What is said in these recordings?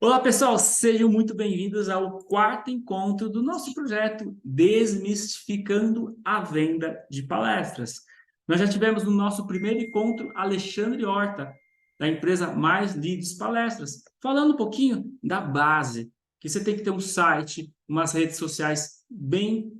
Olá, pessoal, sejam muito bem-vindos ao quarto encontro do nosso projeto Desmistificando a Venda de Palestras. Nós já tivemos no nosso primeiro encontro Alexandre Horta, da empresa Mais Leads Palestras, falando um pouquinho da base, que você tem que ter um site, umas redes sociais bem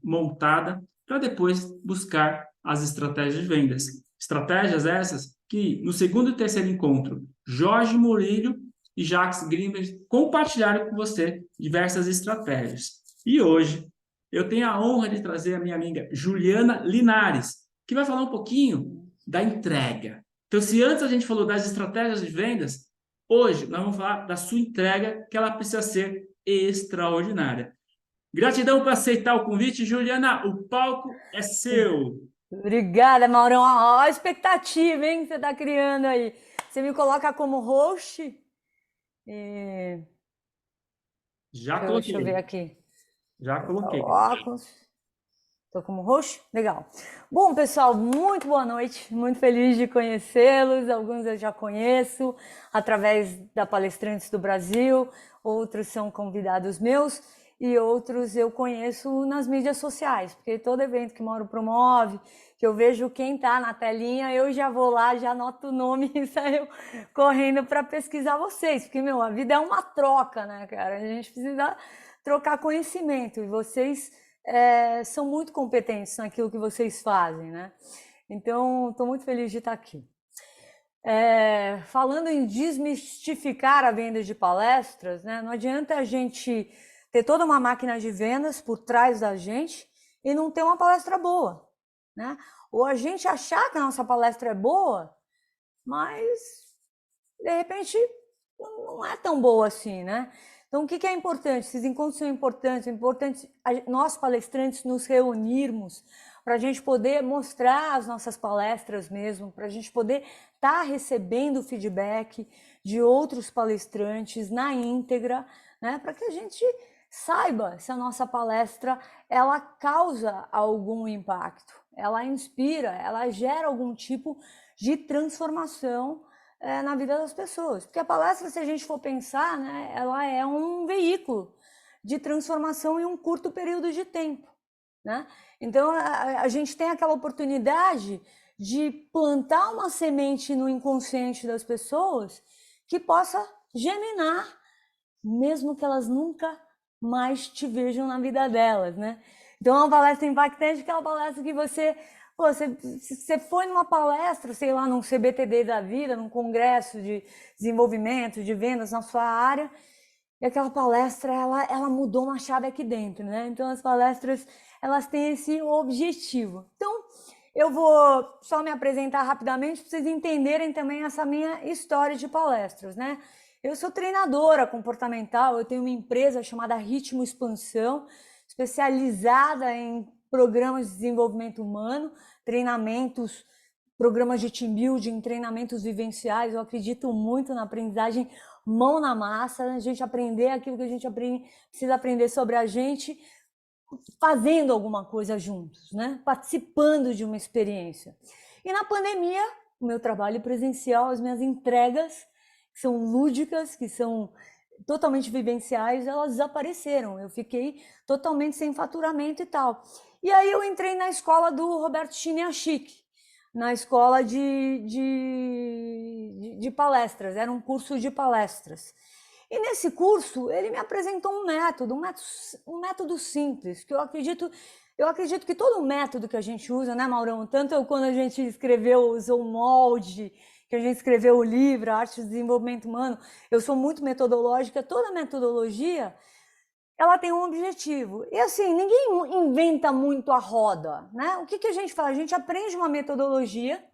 montada para depois buscar as estratégias de vendas. Estratégias essas que no segundo e terceiro encontro, Jorge Murillo e Jacques Greenberg compartilharam com você diversas estratégias. E hoje eu tenho a honra de trazer a minha amiga Juliana Linares, que vai falar um pouquinho da entrega. Então, se antes a gente falou das estratégias de vendas, hoje nós vamos falar da sua entrega, que ela precisa ser extraordinária. Gratidão por aceitar o convite, Juliana. O palco é seu. Obrigada, Maurão. Ó, a expectativa, hein, que você está criando aí. Você me coloca como host? E... Já Deixa eu ver coloquei. aqui. Já coloquei. Coloco. Estou como host? Legal. Bom, pessoal, muito boa noite. Muito feliz de conhecê-los. Alguns eu já conheço através da Palestrantes do Brasil, outros são convidados meus e outros eu conheço nas mídias sociais, porque todo evento que Mauro promove, que eu vejo quem está na telinha, eu já vou lá, já anoto o nome e saio correndo para pesquisar vocês, porque, meu, a vida é uma troca, né, cara? A gente precisa trocar conhecimento e vocês são muito competentes naquilo que vocês fazem, né? Então, estou muito feliz de estar aqui. Falando em desmistificar a venda de palestras, né? Não adianta a gente ter toda uma máquina de vendas por trás da gente e não ter uma palestra boa, né? Ou a gente achar que a nossa palestra é boa, mas de repente não é tão boa assim, né? Então, o que é importante? Esses encontros são importantes, é importante nós palestrantes nos reunirmos para a gente poder mostrar as nossas palestras mesmo, para a gente poder estar recebendo feedback de outros palestrantes na íntegra, né? Para que a gente saiba se a nossa palestra ela causa algum impacto, ela inspira, ela gera algum tipo de transformação na vida das pessoas. Porque a palestra, se a gente for pensar, né, ela é um veículo de transformação em um curto período de tempo, né? Então, a gente tem aquela oportunidade de plantar uma semente no inconsciente das pessoas que possa germinar, mesmo que elas nunca mais te vejam na vida delas, né? Então, é uma palestra impactante, aquela palestra que você foi numa palestra, sei lá, num CBTD da vida, num congresso de desenvolvimento, de vendas na sua área, e aquela palestra, ela mudou uma chave aqui dentro, né? Então, as palestras, elas têm esse objetivo. Então, eu vou só me apresentar rapidamente para vocês entenderem também essa minha história de palestras, né? Eu sou treinadora comportamental, eu tenho uma empresa chamada Ritmo Expansão, especializada em programas de desenvolvimento humano, treinamentos, programas de team building, treinamentos vivenciais. Eu acredito muito na aprendizagem mão na massa, a gente aprender aquilo que a gente precisa aprender sobre a gente, fazendo alguma coisa juntos, né? Participando de uma experiência. E na pandemia, o meu trabalho presencial, as minhas entregas, que são lúdicas, que são totalmente vivenciais, elas desapareceram. Eu fiquei totalmente sem faturamento e tal. E aí eu entrei na escola do Roberto Chiniachik, na escola de palestras, era um curso de palestras. E nesse curso ele me apresentou um método simples, que eu acredito que todo método que a gente usa, né, Maurão? Tanto quando a gente usou o molde, que a gente escreveu o livro, a Arte do Desenvolvimento Humano, eu sou muito metodológica, toda metodologia ela tem um objetivo. E assim, ninguém inventa muito a roda, né? O que a gente faz? A gente aprende uma metodologia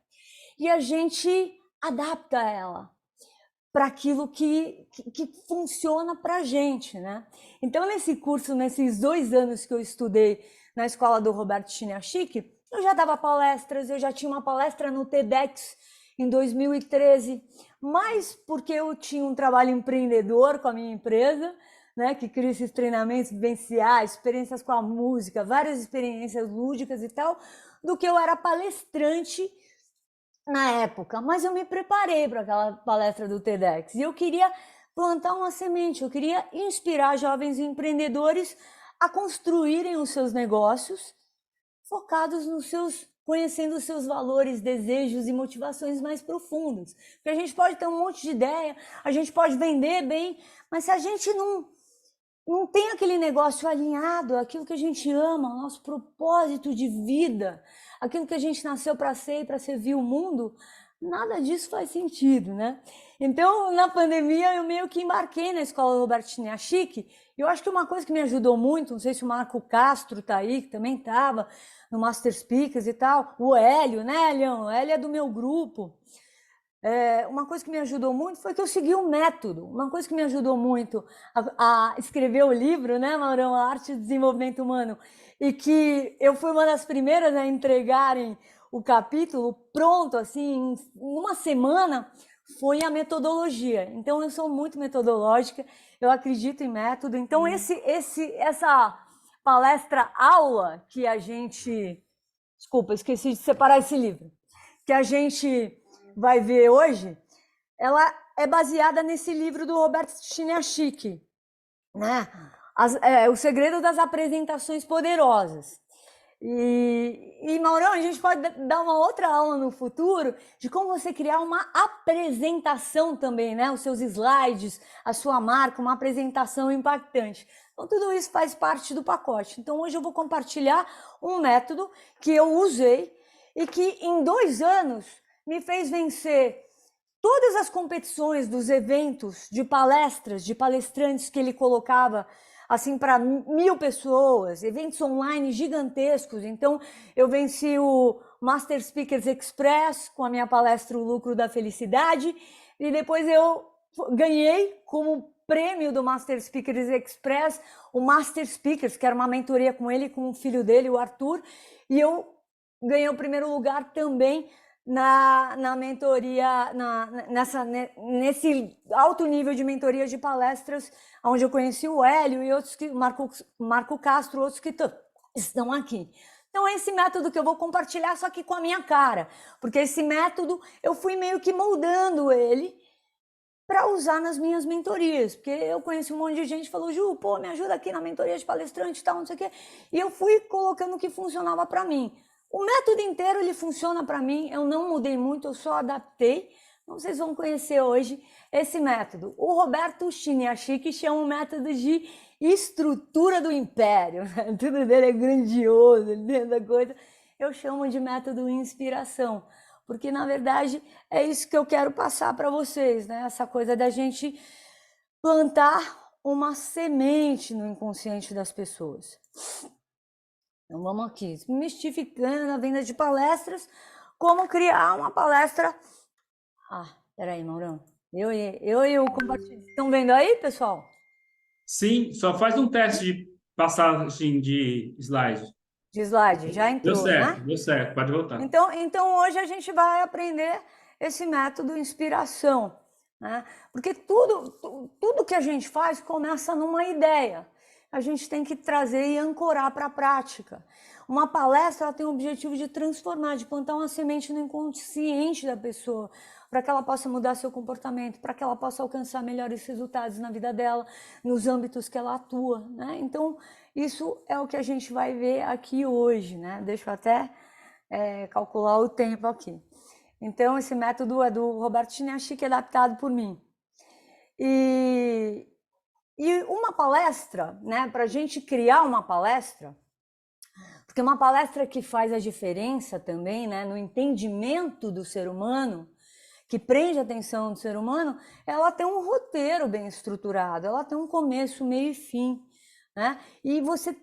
e a gente adapta ela para aquilo que funciona para a gente, né? Então, nesse curso, nesses 2 anos que eu estudei na escola do Roberto Chiniachik, eu já dava palestras, eu já tinha uma palestra no TEDx em 2013, mas porque eu tinha um trabalho empreendedor com a minha empresa, né, que cria esses treinamentos vivenciais, experiências com a música, várias experiências lúdicas e tal, do que eu era palestrante na época. Mas eu me preparei para aquela palestra do TEDx e eu queria plantar uma semente, eu queria inspirar jovens empreendedores a construírem os seus negócios focados nos seus, conhecendo os seus valores, desejos e motivações mais profundos. Porque a gente pode ter um monte de ideia, a gente pode vender bem, mas se a gente não tem aquele negócio alinhado, aquilo que a gente ama, o nosso propósito de vida, aquilo que a gente nasceu para ser e para servir o mundo, nada disso faz sentido, né? Então, na pandemia, eu meio que embarquei na escola Roberto Chiniachik, e eu acho que uma coisa que me ajudou muito, não sei se o Marco Castro tá aí, que também estava no Master Speakers e tal, o Hélio, né, Leão? O Hélio é do meu grupo. Uma coisa que me ajudou muito foi que eu segui um método. Uma coisa que me ajudou muito a escrever o livro, né, Maurão, A Arte do Desenvolvimento Humano, e que eu fui uma das primeiras a entregarem o capítulo pronto, assim, em uma semana, foi a metodologia. Então, eu sou muito metodológica, eu acredito em método. Então, essa palestra-aula que a gente... Desculpa, esqueci de separar esse livro. Que a gente vai ver hoje, ela é baseada nesse livro do Roberto Chiniachik, né? O Segredo das Apresentações Poderosas. E Maurão, a gente pode dar uma outra aula no futuro de como você criar uma apresentação também, né? Os seus slides, a sua marca, uma apresentação impactante. Então, tudo isso faz parte do pacote. Então, hoje eu vou compartilhar um método que eu usei e que em 2 anos me fez vencer todas as competições dos eventos de palestras, de palestrantes que ele colocava assim para 1.000 pessoas, eventos online gigantescos. Então, eu venci o Master Speakers Express com a minha palestra O Lucro da Felicidade, e depois eu ganhei como prêmio do Master Speakers Express o Master Speakers, que era uma mentoria com ele, com o filho dele, o Arthur, e eu ganhei o primeiro lugar também na mentoria, nesse alto nível de mentoria de palestras, onde eu conheci o Hélio e outros, Marco Castro, outros que estão aqui. Então, é esse método que eu vou compartilhar, só que com a minha cara, porque esse método eu fui meio que moldando ele para usar nas minhas mentorias, porque eu conheci um monte de gente que falou, Ju, pô, me ajuda aqui na mentoria de palestrante e tal, não sei o quê, e eu fui colocando o que funcionava para mim. O método inteiro ele funciona para mim, eu não mudei muito, eu só adaptei. Então, vocês vão conhecer hoje esse método. O Roberto Chiniachik chama um método de estrutura do império. Tudo dele é grandioso, dentro da coisa. Eu chamo de método inspiração, porque na verdade é isso que eu quero passar para vocês, né? Essa coisa da gente plantar uma semente no inconsciente das pessoas. Então vamos aqui, mistificando a venda de palestras, como criar uma palestra. Peraí, Maurão. Eu e o compartilho. Estão vendo aí, pessoal? Sim, só faz um teste de passagem de slide. De slide, já entrou, né? Deu certo, pode voltar. Então hoje a gente vai aprender esse método inspiração, né? Porque tudo que a gente faz começa numa ideia. A gente tem que trazer e ancorar para a prática. Uma palestra ela tem o objetivo de transformar, de plantar uma semente no inconsciente da pessoa, para que ela possa mudar seu comportamento, para que ela possa alcançar melhores resultados na vida dela, nos âmbitos que ela atua, né? Então, isso é o que a gente vai ver aqui hoje, né? Deixa eu até calcular o tempo aqui. Então, esse método é do Roberto Chiniachik, adaptado por mim. E uma palestra, né, para a gente criar uma palestra, porque uma palestra que faz a diferença também, né, no entendimento do ser humano, que prende a atenção do ser humano, ela tem um roteiro bem estruturado, ela tem um começo, meio e fim, né? E você,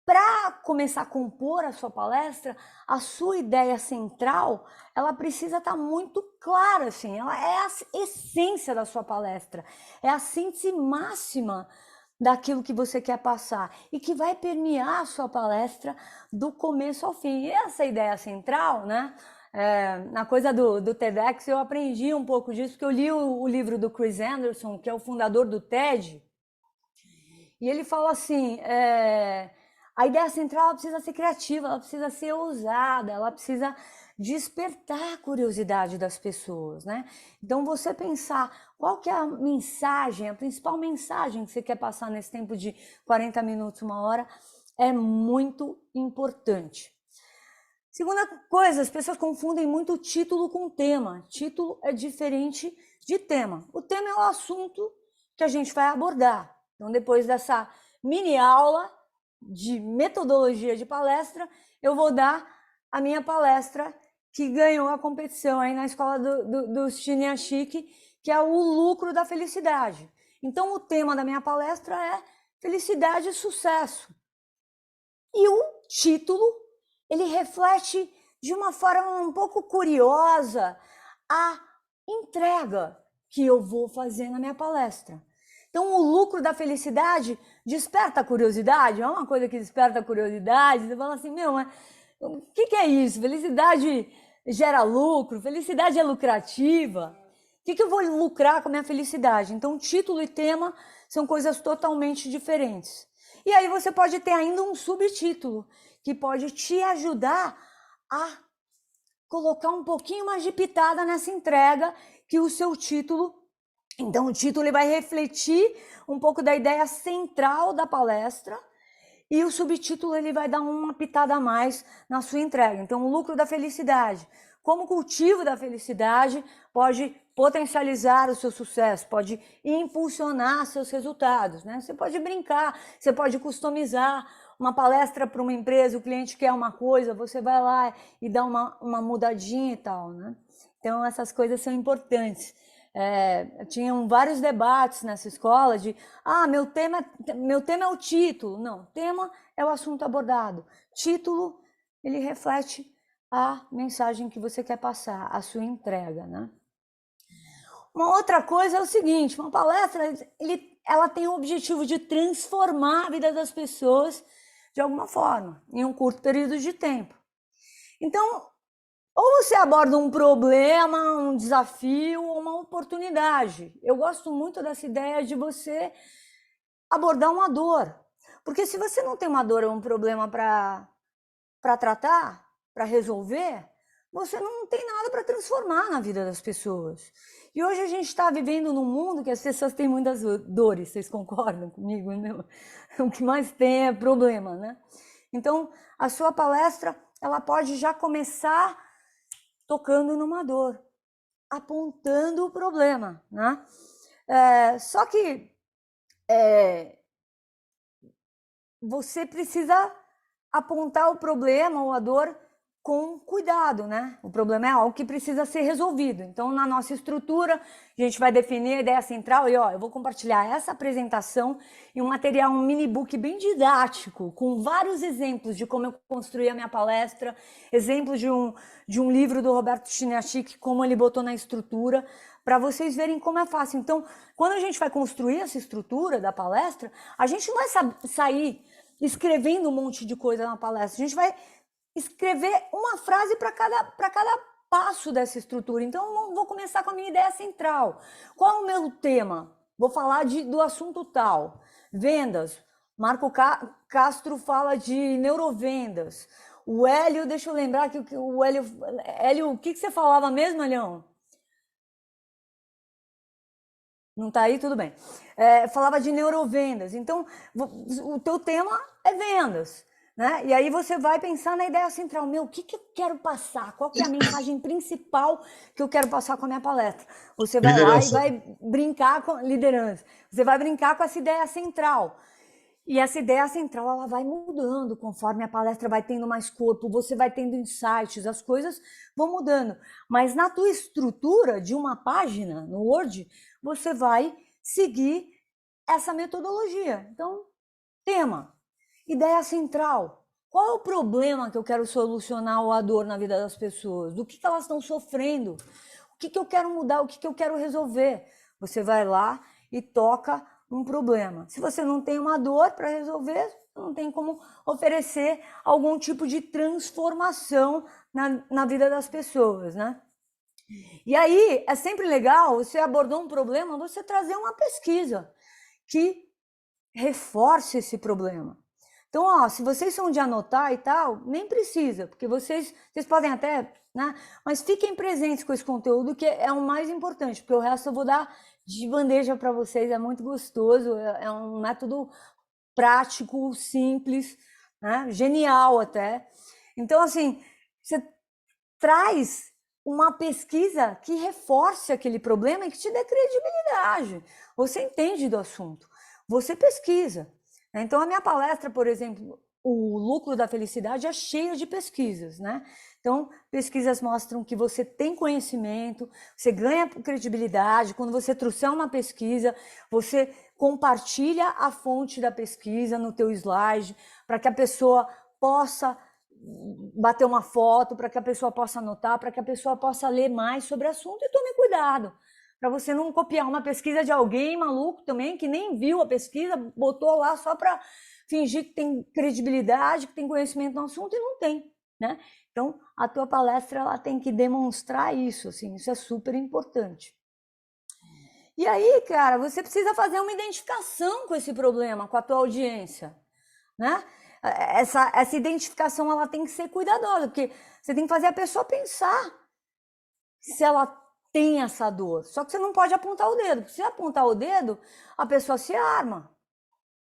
para começar a compor a sua palestra, a sua ideia central, ela precisa estar muito clara, assim, ela é a essência da sua palestra, é a síntese máxima daquilo que você quer passar e que vai permear a sua palestra do começo ao fim. E essa ideia central, né? Na coisa do TEDx eu aprendi um pouco disso, porque eu li o livro do Chris Anderson, que é o fundador do TED, e ele fala assim, a ideia central ela precisa ser criativa, ela precisa ser ousada, ela precisa despertar a curiosidade das pessoas, né? Então, você pensar qual que é a mensagem, a principal mensagem que você quer passar nesse tempo de 40 minutos, 1 hora, é muito importante. Segunda coisa, as pessoas confundem muito título com tema. Título é diferente de tema. O tema é o assunto que a gente vai abordar. Então, depois dessa mini aula de metodologia de palestra, eu vou dar a minha palestra que ganhou a competição aí na escola do Chinia Chique, que é o lucro da felicidade. Então, o tema da minha palestra é felicidade e sucesso. E o título, ele reflete de uma forma um pouco curiosa a entrega que eu vou fazer na minha palestra. Então, o lucro da felicidade desperta a curiosidade, é uma coisa que desperta a curiosidade. Você fala assim, meu, mas o que é isso? Felicidade gera lucro, felicidade é lucrativa. O que eu vou lucrar com a minha felicidade? Então, título e tema são coisas totalmente diferentes. E aí você pode ter ainda um subtítulo, que pode te ajudar a colocar um pouquinho mais de pitada nessa entrega que o seu título. Então, o título ele vai refletir um pouco da ideia central da palestra e o subtítulo ele vai dar uma pitada a mais na sua entrega. Então, o lucro da felicidade. Como o cultivo da felicidade pode potencializar o seu sucesso, pode impulsionar seus resultados, né? Você pode brincar, você pode customizar uma palestra para uma empresa, o cliente quer uma coisa, você vai lá e dá uma mudadinha e tal, né? Então, essas coisas são importantes. Tinham vários debates nessa escola de meu tema é o título. Não, tema é o assunto abordado. Título, ele reflete a mensagem que você quer passar, a sua entrega, né? Uma outra coisa é o seguinte, uma palestra, ela tem o objetivo de transformar a vida das pessoas de alguma forma, em um curto período de tempo. Então, ou você aborda um problema, um desafio ou uma oportunidade. Eu gosto muito dessa ideia de você abordar uma dor. Porque se você não tem uma dor ou um problema para tratar, para resolver, você não tem nada para transformar na vida das pessoas. E hoje a gente está vivendo num mundo que as pessoas têm muitas dores, vocês concordam comigo? Não? O que mais tem é problema, né? Então, a sua palestra, ela pode já começar tocando numa dor, apontando o problema, né? Só que você precisa apontar o problema ou a dor com cuidado, né? O problema é algo que precisa ser resolvido. Então, na nossa estrutura, a gente vai definir a ideia central e, eu vou compartilhar essa apresentação em um material, um mini book bem didático, com vários exemplos de como eu construí a minha palestra, exemplos de um livro do Roberto Chiniachik, como ele botou na estrutura, para vocês verem como é fácil. Então, quando a gente vai construir essa estrutura da palestra, a gente não vai sair escrevendo um monte de coisa na palestra, a gente vai escrever uma frase para cada passo dessa estrutura. Então, eu vou começar com a minha ideia central. Qual é o meu tema? Vou falar do assunto tal. Vendas. Marco Castro fala de neurovendas. O Hélio, deixa eu lembrar que o Hélio, o que você falava mesmo, Hélio? Não tá aí? Tudo bem. Falava de neurovendas. Então, o teu tema é vendas. Né? E aí você vai pensar na ideia central, o que eu quero passar? Qual que é a mensagem principal que eu quero passar com a minha palestra? Você vai liderança. Lá e vai brincar com liderança. Você vai brincar com essa ideia central. E essa ideia central, ela vai mudando conforme a palestra vai tendo mais corpo, você vai tendo insights, as coisas vão mudando. Mas na tua estrutura de uma página no Word, você vai seguir essa metodologia. Então, tema. Ideia central. Qual é o problema que eu quero solucionar ou a dor na vida das pessoas? Do que elas estão sofrendo? O que eu quero mudar? O que eu quero resolver? Você vai lá e toca um problema. Se você não tem uma dor para resolver, não tem como oferecer algum tipo de transformação na vida das pessoas, né? E aí, é sempre legal, você abordou um problema, você trazer uma pesquisa que reforce esse problema. Então, ó, se vocês são de anotar e tal, nem precisa, porque vocês podem até, né? Mas fiquem presentes com esse conteúdo, que é o mais importante, porque o resto eu vou dar de bandeja para vocês, é muito gostoso, é um método prático, simples, né? Genial até. Então, assim, você traz uma pesquisa que reforce aquele problema e que te dê credibilidade. Você entende do assunto, você pesquisa. Então, a minha palestra, por exemplo, o lucro da felicidade é cheia de pesquisas, né? Então, pesquisas mostram que você tem conhecimento, você ganha credibilidade. Quando você trouxer uma pesquisa, você compartilha a fonte da pesquisa no teu slide, para que a pessoa possa bater uma foto, para que a pessoa possa anotar, para que a pessoa possa ler mais sobre o assunto. E tome cuidado, para você não copiar uma pesquisa de alguém maluco também, que nem viu a pesquisa, botou lá só para fingir que tem credibilidade, que tem conhecimento no assunto, e não tem, né? Então, a tua palestra ela tem que demonstrar isso, assim, isso é super importante. E aí, cara, você precisa fazer uma identificação com esse problema, com a tua audiência, né? Essa identificação ela tem que ser cuidadosa, porque você tem que fazer a pessoa pensar se ela tem essa dor. Só que você não pode apontar o dedo, porque se apontar o dedo, a pessoa se arma.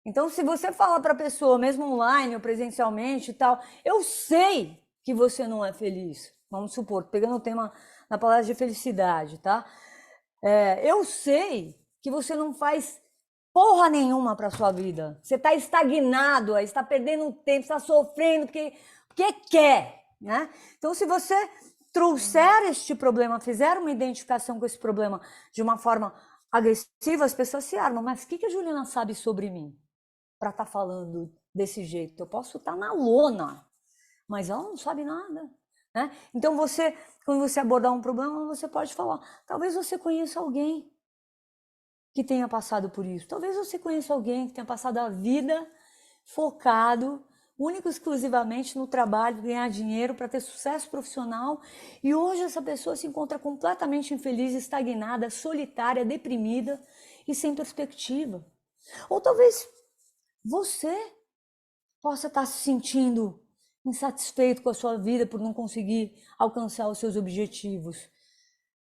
Então, se você fala para a pessoa, mesmo online ou presencialmente e tal, eu sei que você não é feliz. Vamos supor, pegando o tema na palavra de felicidade, tá? Eu sei que você não faz porra nenhuma para sua vida. Você está estagnado, está perdendo tempo, está sofrendo porque quer, né? Então, se você trouxer este problema, fizer uma identificação com esse problema de uma forma agressiva, as pessoas se armam. Mas o que a Juliana sabe sobre mim para estar falando desse jeito? Eu posso estar na lona, mas ela não sabe nada, né? Então, quando você abordar um problema, você pode falar, talvez você conheça alguém que tenha passado por isso. Talvez você conheça alguém que tenha passado a vida focado, único e exclusivamente no trabalho, ganhar dinheiro para ter sucesso profissional, e hoje essa pessoa se encontra completamente infeliz, estagnada, solitária, deprimida e sem perspectiva. Ou talvez você possa estar se sentindo insatisfeito com a sua vida por não conseguir alcançar os seus objetivos,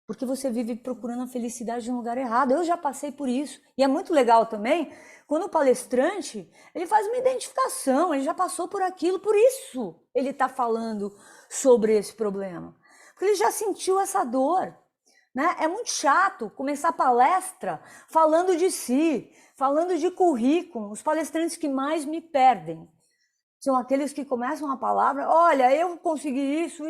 porque você vive procurando a felicidade em um lugar errado. Eu já passei por isso. E é muito legal também, quando o palestrante, ele faz uma identificação, ele já passou por aquilo, por isso ele está falando sobre esse problema. Porque ele já sentiu essa dor, né? É muito chato começar a palestra falando de si, falando de currículo. Os palestrantes que mais me perdem são aqueles que começam a palavra, olha, eu consegui isso.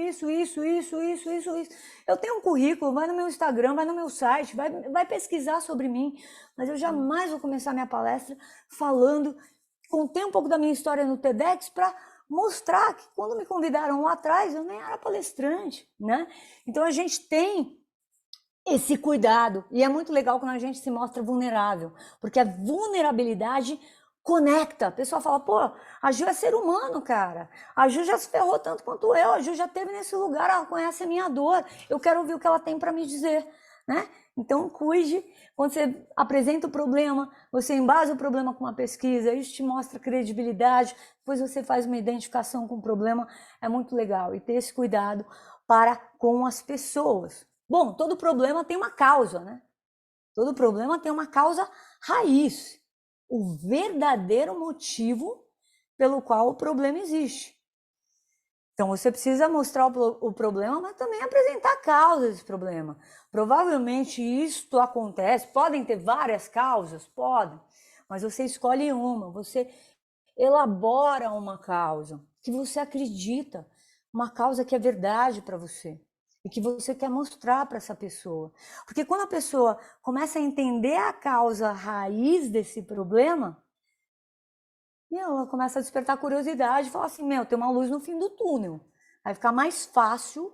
Eu tenho um currículo, vai no meu Instagram, vai no meu site, vai pesquisar sobre mim, mas eu jamais vou começar minha palestra falando, contei um pouco da minha história no TEDx para mostrar que quando me convidaram lá atrás, eu nem era palestrante, né? Então a gente tem esse cuidado, e é muito legal quando a gente se mostra vulnerável, porque a vulnerabilidade conecta. A pessoa fala, pô, a Ju é ser humano, cara. A Ju já se ferrou tanto quanto eu. A Ju já esteve nesse lugar, ela conhece a minha dor. Eu quero ouvir o que ela tem para me dizer, né? Então, cuide. Quando você apresenta o problema, você embasa o problema com uma pesquisa, isso te mostra credibilidade, depois você faz uma identificação com o problema. É muito legal. E ter esse cuidado para com as pessoas. Bom, todo problema tem uma causa, né? Todo problema tem uma causa raiz. O verdadeiro motivo pelo qual o problema existe. Então, você precisa mostrar o problema, mas também apresentar a causa desse problema. Provavelmente isto acontece, podem ter várias causas? Podem, mas você escolhe uma, você elabora uma causa que você acredita, uma causa que é verdade para você e que você quer mostrar para essa pessoa. Porque quando a pessoa começa a entender a causa raiz desse problema, ela começa a despertar curiosidade e falar assim, tem uma luz no fim do túnel. Vai ficar mais fácil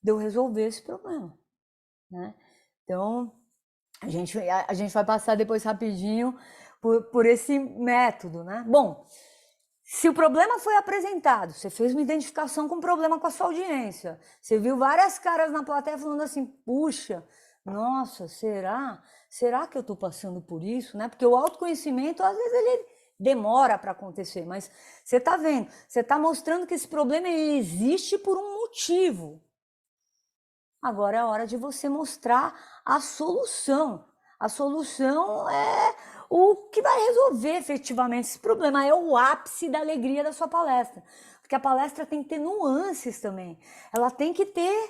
de eu resolver esse problema, né? Então, a gente vai passar depois rapidinho por esse método, né? Bom, se o problema foi apresentado, você fez uma identificação com o problema com a sua audiência, você viu várias caras na plateia falando assim, puxa, nossa, será que eu estou passando por isso, né? Porque o autoconhecimento, às vezes, demora para acontecer, mas você está vendo, você está mostrando que esse problema existe por um motivo. Agora é a hora de você mostrar a solução. A solução é o que vai resolver efetivamente esse problema, é o ápice da alegria da sua palestra. Porque a palestra tem que ter nuances também. Ela tem que ter,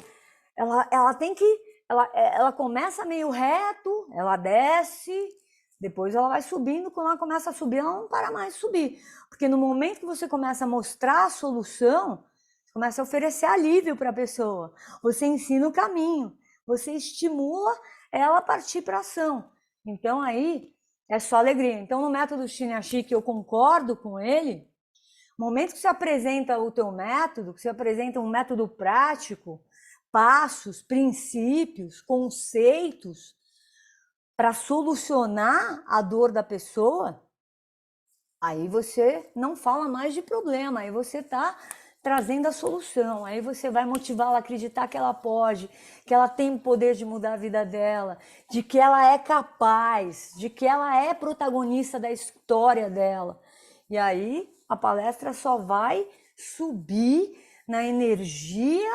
ela tem que, ela começa meio reto, ela desce, depois ela vai subindo, quando ela começa a subir, ela não para mais de subir. Porque no momento que você começa a mostrar a solução, você começa a oferecer alívio para a pessoa, você ensina o caminho, você estimula ela a partir para ação. Então aí é só alegria. Então no método Shinya-Shiki eu concordo com ele. No momento que você apresenta o teu método, que você apresenta um método prático, passos, princípios, conceitos para solucionar a dor da pessoa, aí você não fala mais de problema, aí você está trazendo a solução, aí você vai motivá-la a acreditar que ela pode, que ela tem o poder de mudar a vida dela, de que ela é capaz, de que ela é protagonista da história dela. E aí a palestra só vai subir na energia,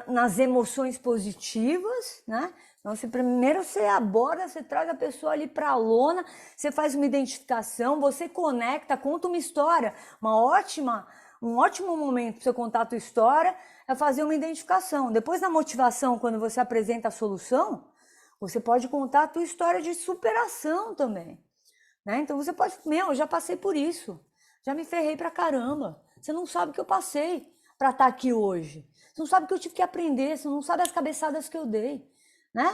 nas emoções positivas, né? Então, primeiro você aborda, você traz a pessoa ali para a lona, você faz uma identificação, você conecta, conta uma história. Um ótimo momento para você contar a tua história é fazer uma identificação. Depois, na motivação, quando você apresenta a solução, você pode contar a tua história de superação também. Né? Então, você pode, eu já passei por isso, já me ferrei pra caramba. Você não sabe o que eu passei para estar aqui hoje. Você não sabe o que eu tive que aprender, você não sabe as cabeçadas que eu dei. Né?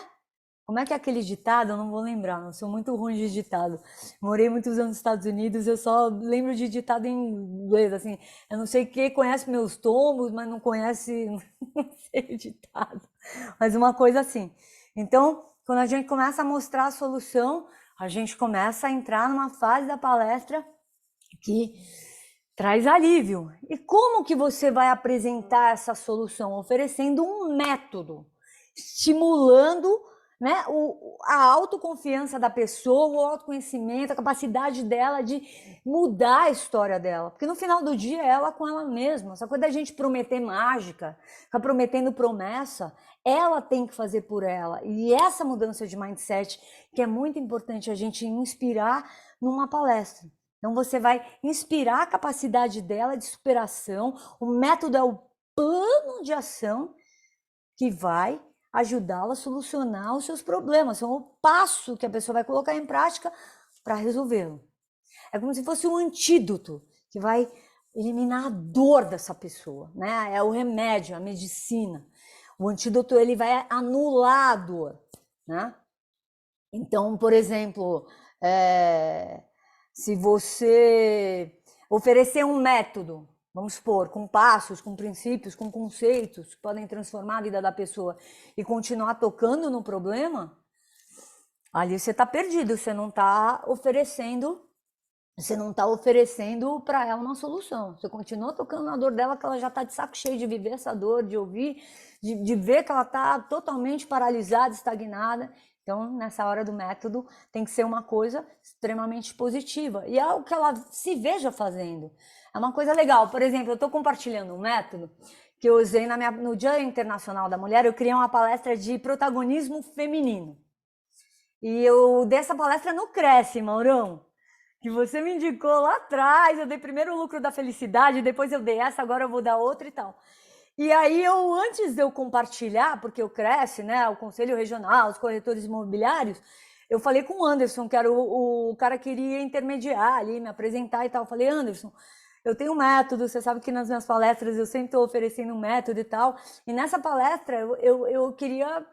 Como é que é aquele ditado? Eu não vou lembrar, eu sou muito ruim de ditado. Morei muitos anos nos Estados Unidos, eu só lembro de ditado em inglês, assim. Eu não sei quem conhece meus tombos, mas não conhece, não sei o ditado. Mas uma coisa assim. Então, quando a gente começa a mostrar a solução, a gente começa a entrar numa fase da palestra que traz alívio. E como que você vai apresentar essa solução? Oferecendo um método, estimulando, né, a autoconfiança da pessoa, o autoconhecimento, a capacidade dela de mudar a história dela. Porque no final do dia é ela com ela mesma. Essa coisa da gente prometer mágica, ficar prometendo promessa, ela tem que fazer por ela. E essa mudança de mindset que é muito importante a gente inspirar numa palestra. Então você vai inspirar a capacidade dela de superação, o método é o plano de ação que vai ajudá-la a solucionar os seus problemas. É o passo que a pessoa vai colocar em prática para resolvê-lo. É como se fosse um antídoto que vai eliminar a dor dessa pessoa, né? É o remédio, a medicina. O antídoto ele vai anular a dor, né? Então, por exemplo, se você oferecer um método, vamos supor, com passos, com princípios, com conceitos que podem transformar a vida da pessoa e continuar tocando no problema, ali você está perdido, você não está oferecendo para ela uma solução. Você continua tocando na dor dela, que ela já está de saco cheio de viver essa dor, de ouvir, de ver que ela está totalmente paralisada, estagnada. Então, nessa hora do método, tem que ser uma coisa extremamente positiva. E é algo que ela se veja fazendo. É uma coisa legal. Por exemplo, eu estou compartilhando um método que eu usei no Dia Internacional da Mulher. Eu criei uma palestra de protagonismo feminino. E eu dei essa palestra no Cresce, Maurão, que você me indicou lá atrás. Eu dei primeiro o lucro da felicidade, depois eu dei essa, agora eu vou dar outra e tal. E aí antes de eu compartilhar, porque eu Cresce, né, o Conselho Regional, os corretores imobiliários, eu falei com o Anderson, que era o cara que iria intermediar ali, me apresentar e tal. Eu falei, Anderson, eu tenho um método, você sabe que nas minhas palestras eu sempre estou oferecendo um método e tal. E nessa palestra eu queria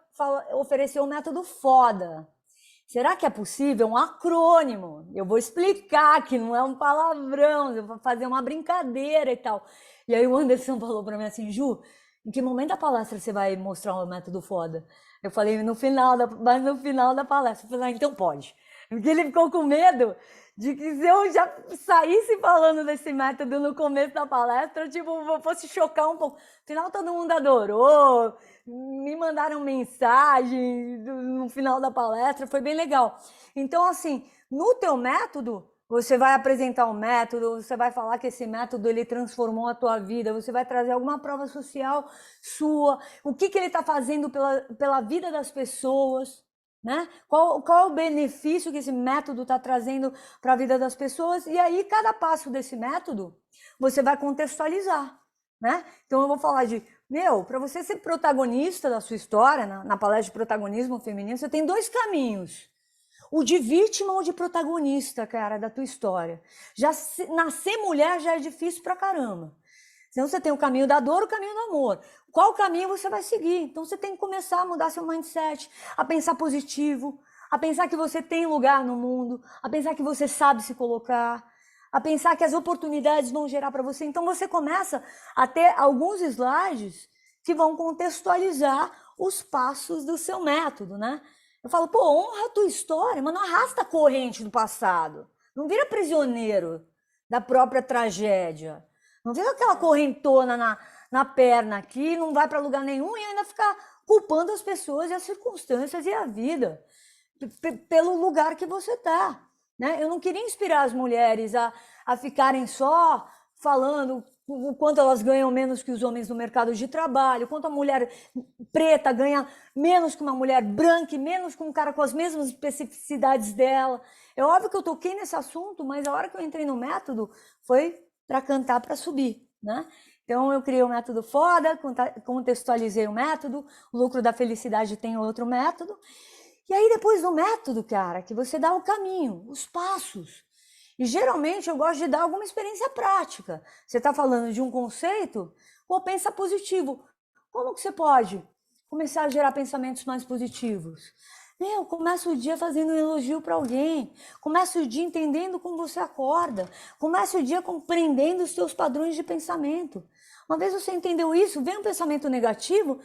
oferecer um método foda. Será que é possível? Um acrônimo. Eu vou explicar que não é um palavrão, eu vou fazer uma brincadeira e tal. E aí o Anderson falou para mim assim, Ju, em que momento da palestra você vai mostrar um método foda? Eu falei, no final da palestra. Eu falei, então pode. Porque ele ficou com medo de que se eu já saísse falando desse método no começo da palestra, tipo, fosse chocar um pouco. Afinal, todo mundo adorou, me mandaram mensagem no final da palestra, foi bem legal. Então, assim, no teu método, você vai apresentar um método, você vai falar que esse método ele transformou a tua vida, você vai trazer alguma prova social sua, o que ele está fazendo pela vida das pessoas, né? Qual é o benefício que esse método está trazendo para a vida das pessoas? E aí, cada passo desse método, você vai contextualizar, né? Então, eu vou falar para você ser protagonista da sua história, na palestra de protagonismo feminino, você tem 2 caminhos. O de vítima ou de protagonista, cara, da tua história. Nascer mulher já é difícil pra caramba. Então você tem o caminho da dor, o caminho do amor. Qual caminho você vai seguir? Então você tem que começar a mudar seu mindset, a pensar positivo, a pensar que você tem lugar no mundo, a pensar que você sabe se colocar, a pensar que as oportunidades vão gerar para você. Então você começa a ter alguns slides que vão contextualizar os passos do seu método, né? Eu falo, pô, honra a tua história, mas não arrasta a corrente do passado. Não vira prisioneiro da própria tragédia. Não vira aquela correntona na perna aqui, não vai para lugar nenhum e ainda ficar culpando as pessoas e as circunstâncias e a vida pelo lugar que você tá, né? Eu não queria inspirar as mulheres a ficarem só falando o quanto elas ganham menos que os homens no mercado de trabalho, quanto a mulher preta ganha menos que uma mulher branca e menos que um cara com as mesmas especificidades dela. É óbvio que eu toquei nesse assunto, mas a hora que eu entrei no método foi para cantar, para subir, né? Então eu criei um método foda, contextualizei o método, o lucro da felicidade tem outro método. E aí depois do método, cara, que você dá o caminho, os passos. E geralmente eu gosto de dar alguma experiência prática. Você está falando de um conceito? Pô, pensa positivo. Como que você pode começar a gerar pensamentos mais positivos? Começa o dia fazendo um elogio para alguém. Começa o dia entendendo como você acorda. Começa o dia compreendendo os seus padrões de pensamento. Uma vez você entendeu isso, vem um pensamento negativo,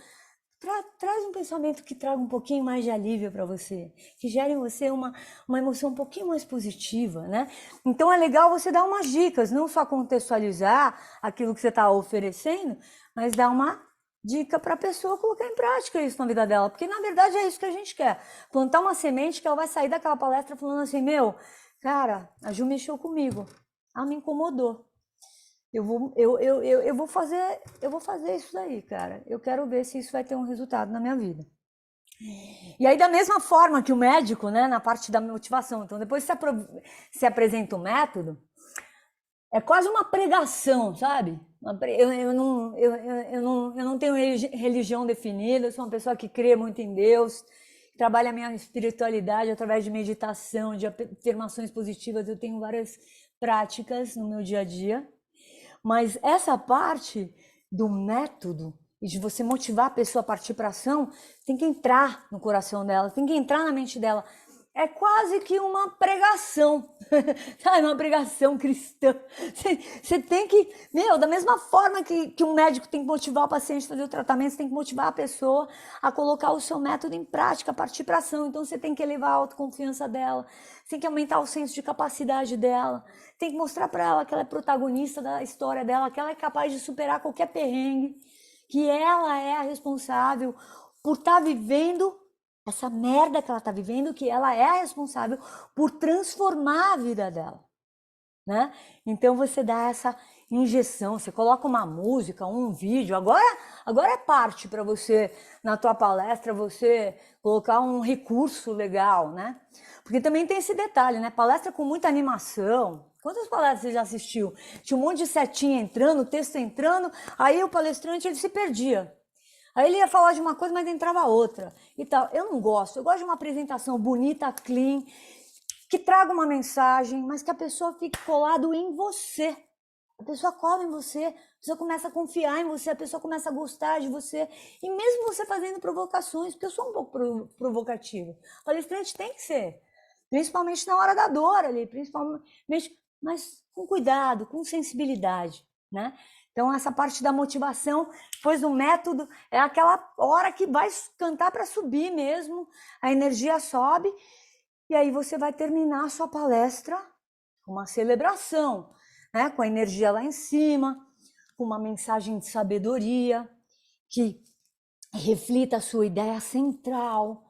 traz um pensamento que traga um pouquinho mais de alívio para você, que gere em você uma emoção um pouquinho mais positiva, né? Então é legal você dar umas dicas, não só contextualizar aquilo que você está oferecendo, mas dar uma dica para a pessoa colocar em prática isso na vida dela, porque na verdade é isso que a gente quer, plantar uma semente que ela vai sair daquela palestra falando assim, cara, a Ju mexeu comigo, ela me incomodou. Eu vou fazer isso daí, cara. Eu quero ver se isso vai ter um resultado na minha vida. E aí, da mesma forma que o médico, né, na parte da motivação. Então, depois se apresenta o método, é quase uma pregação, sabe? Eu não tenho religião definida, eu sou uma pessoa que crê muito em Deus, trabalha a minha espiritualidade através de meditação, de afirmações positivas. Eu tenho várias práticas no meu dia a dia. Mas essa parte do método e de você motivar a pessoa a partir para ação tem que entrar no coração dela, tem que entrar na mente dela. É quase que uma pregação, sabe? Uma pregação cristã. Você tem que, da mesma forma que um médico tem que motivar o paciente a fazer o tratamento, você tem que motivar a pessoa a colocar o seu método em prática, a partir para ação. Então você tem que elevar a autoconfiança dela, tem que aumentar o senso de capacidade dela, tem que mostrar para ela que ela é protagonista da história dela, que ela é capaz de superar qualquer perrengue, que ela é a responsável por estar vivendo essa merda que ela tá vivendo, que ela é a responsável por transformar a vida dela, né? Então você dá essa injeção, você coloca uma música, um vídeo, agora é parte para você, na tua palestra, você colocar um recurso legal, né? Porque também tem esse detalhe, né? Palestra com muita animação. Quantas palestras você já assistiu? Tinha um monte de setinha entrando, texto entrando, aí o palestrante ele se perdia. Aí ele ia falar de uma coisa, mas entrava outra e tal. Eu não gosto. Eu gosto de uma apresentação bonita, clean, que traga uma mensagem, mas que a pessoa fique colado em você. A pessoa cola em você, a pessoa começa a confiar em você, a pessoa começa a gostar de você. E mesmo você fazendo provocações, porque eu sou um pouco provocativa. O palestrante tem que ser. Principalmente na hora da dor ali, principalmente, mas com cuidado, com sensibilidade, né? Então, essa parte da motivação, depois do método, é aquela hora que vai cantar para subir mesmo, a energia sobe, e aí você vai terminar a sua palestra com uma celebração, né? Com a energia lá em cima, com uma mensagem de sabedoria, que reflita a sua ideia central,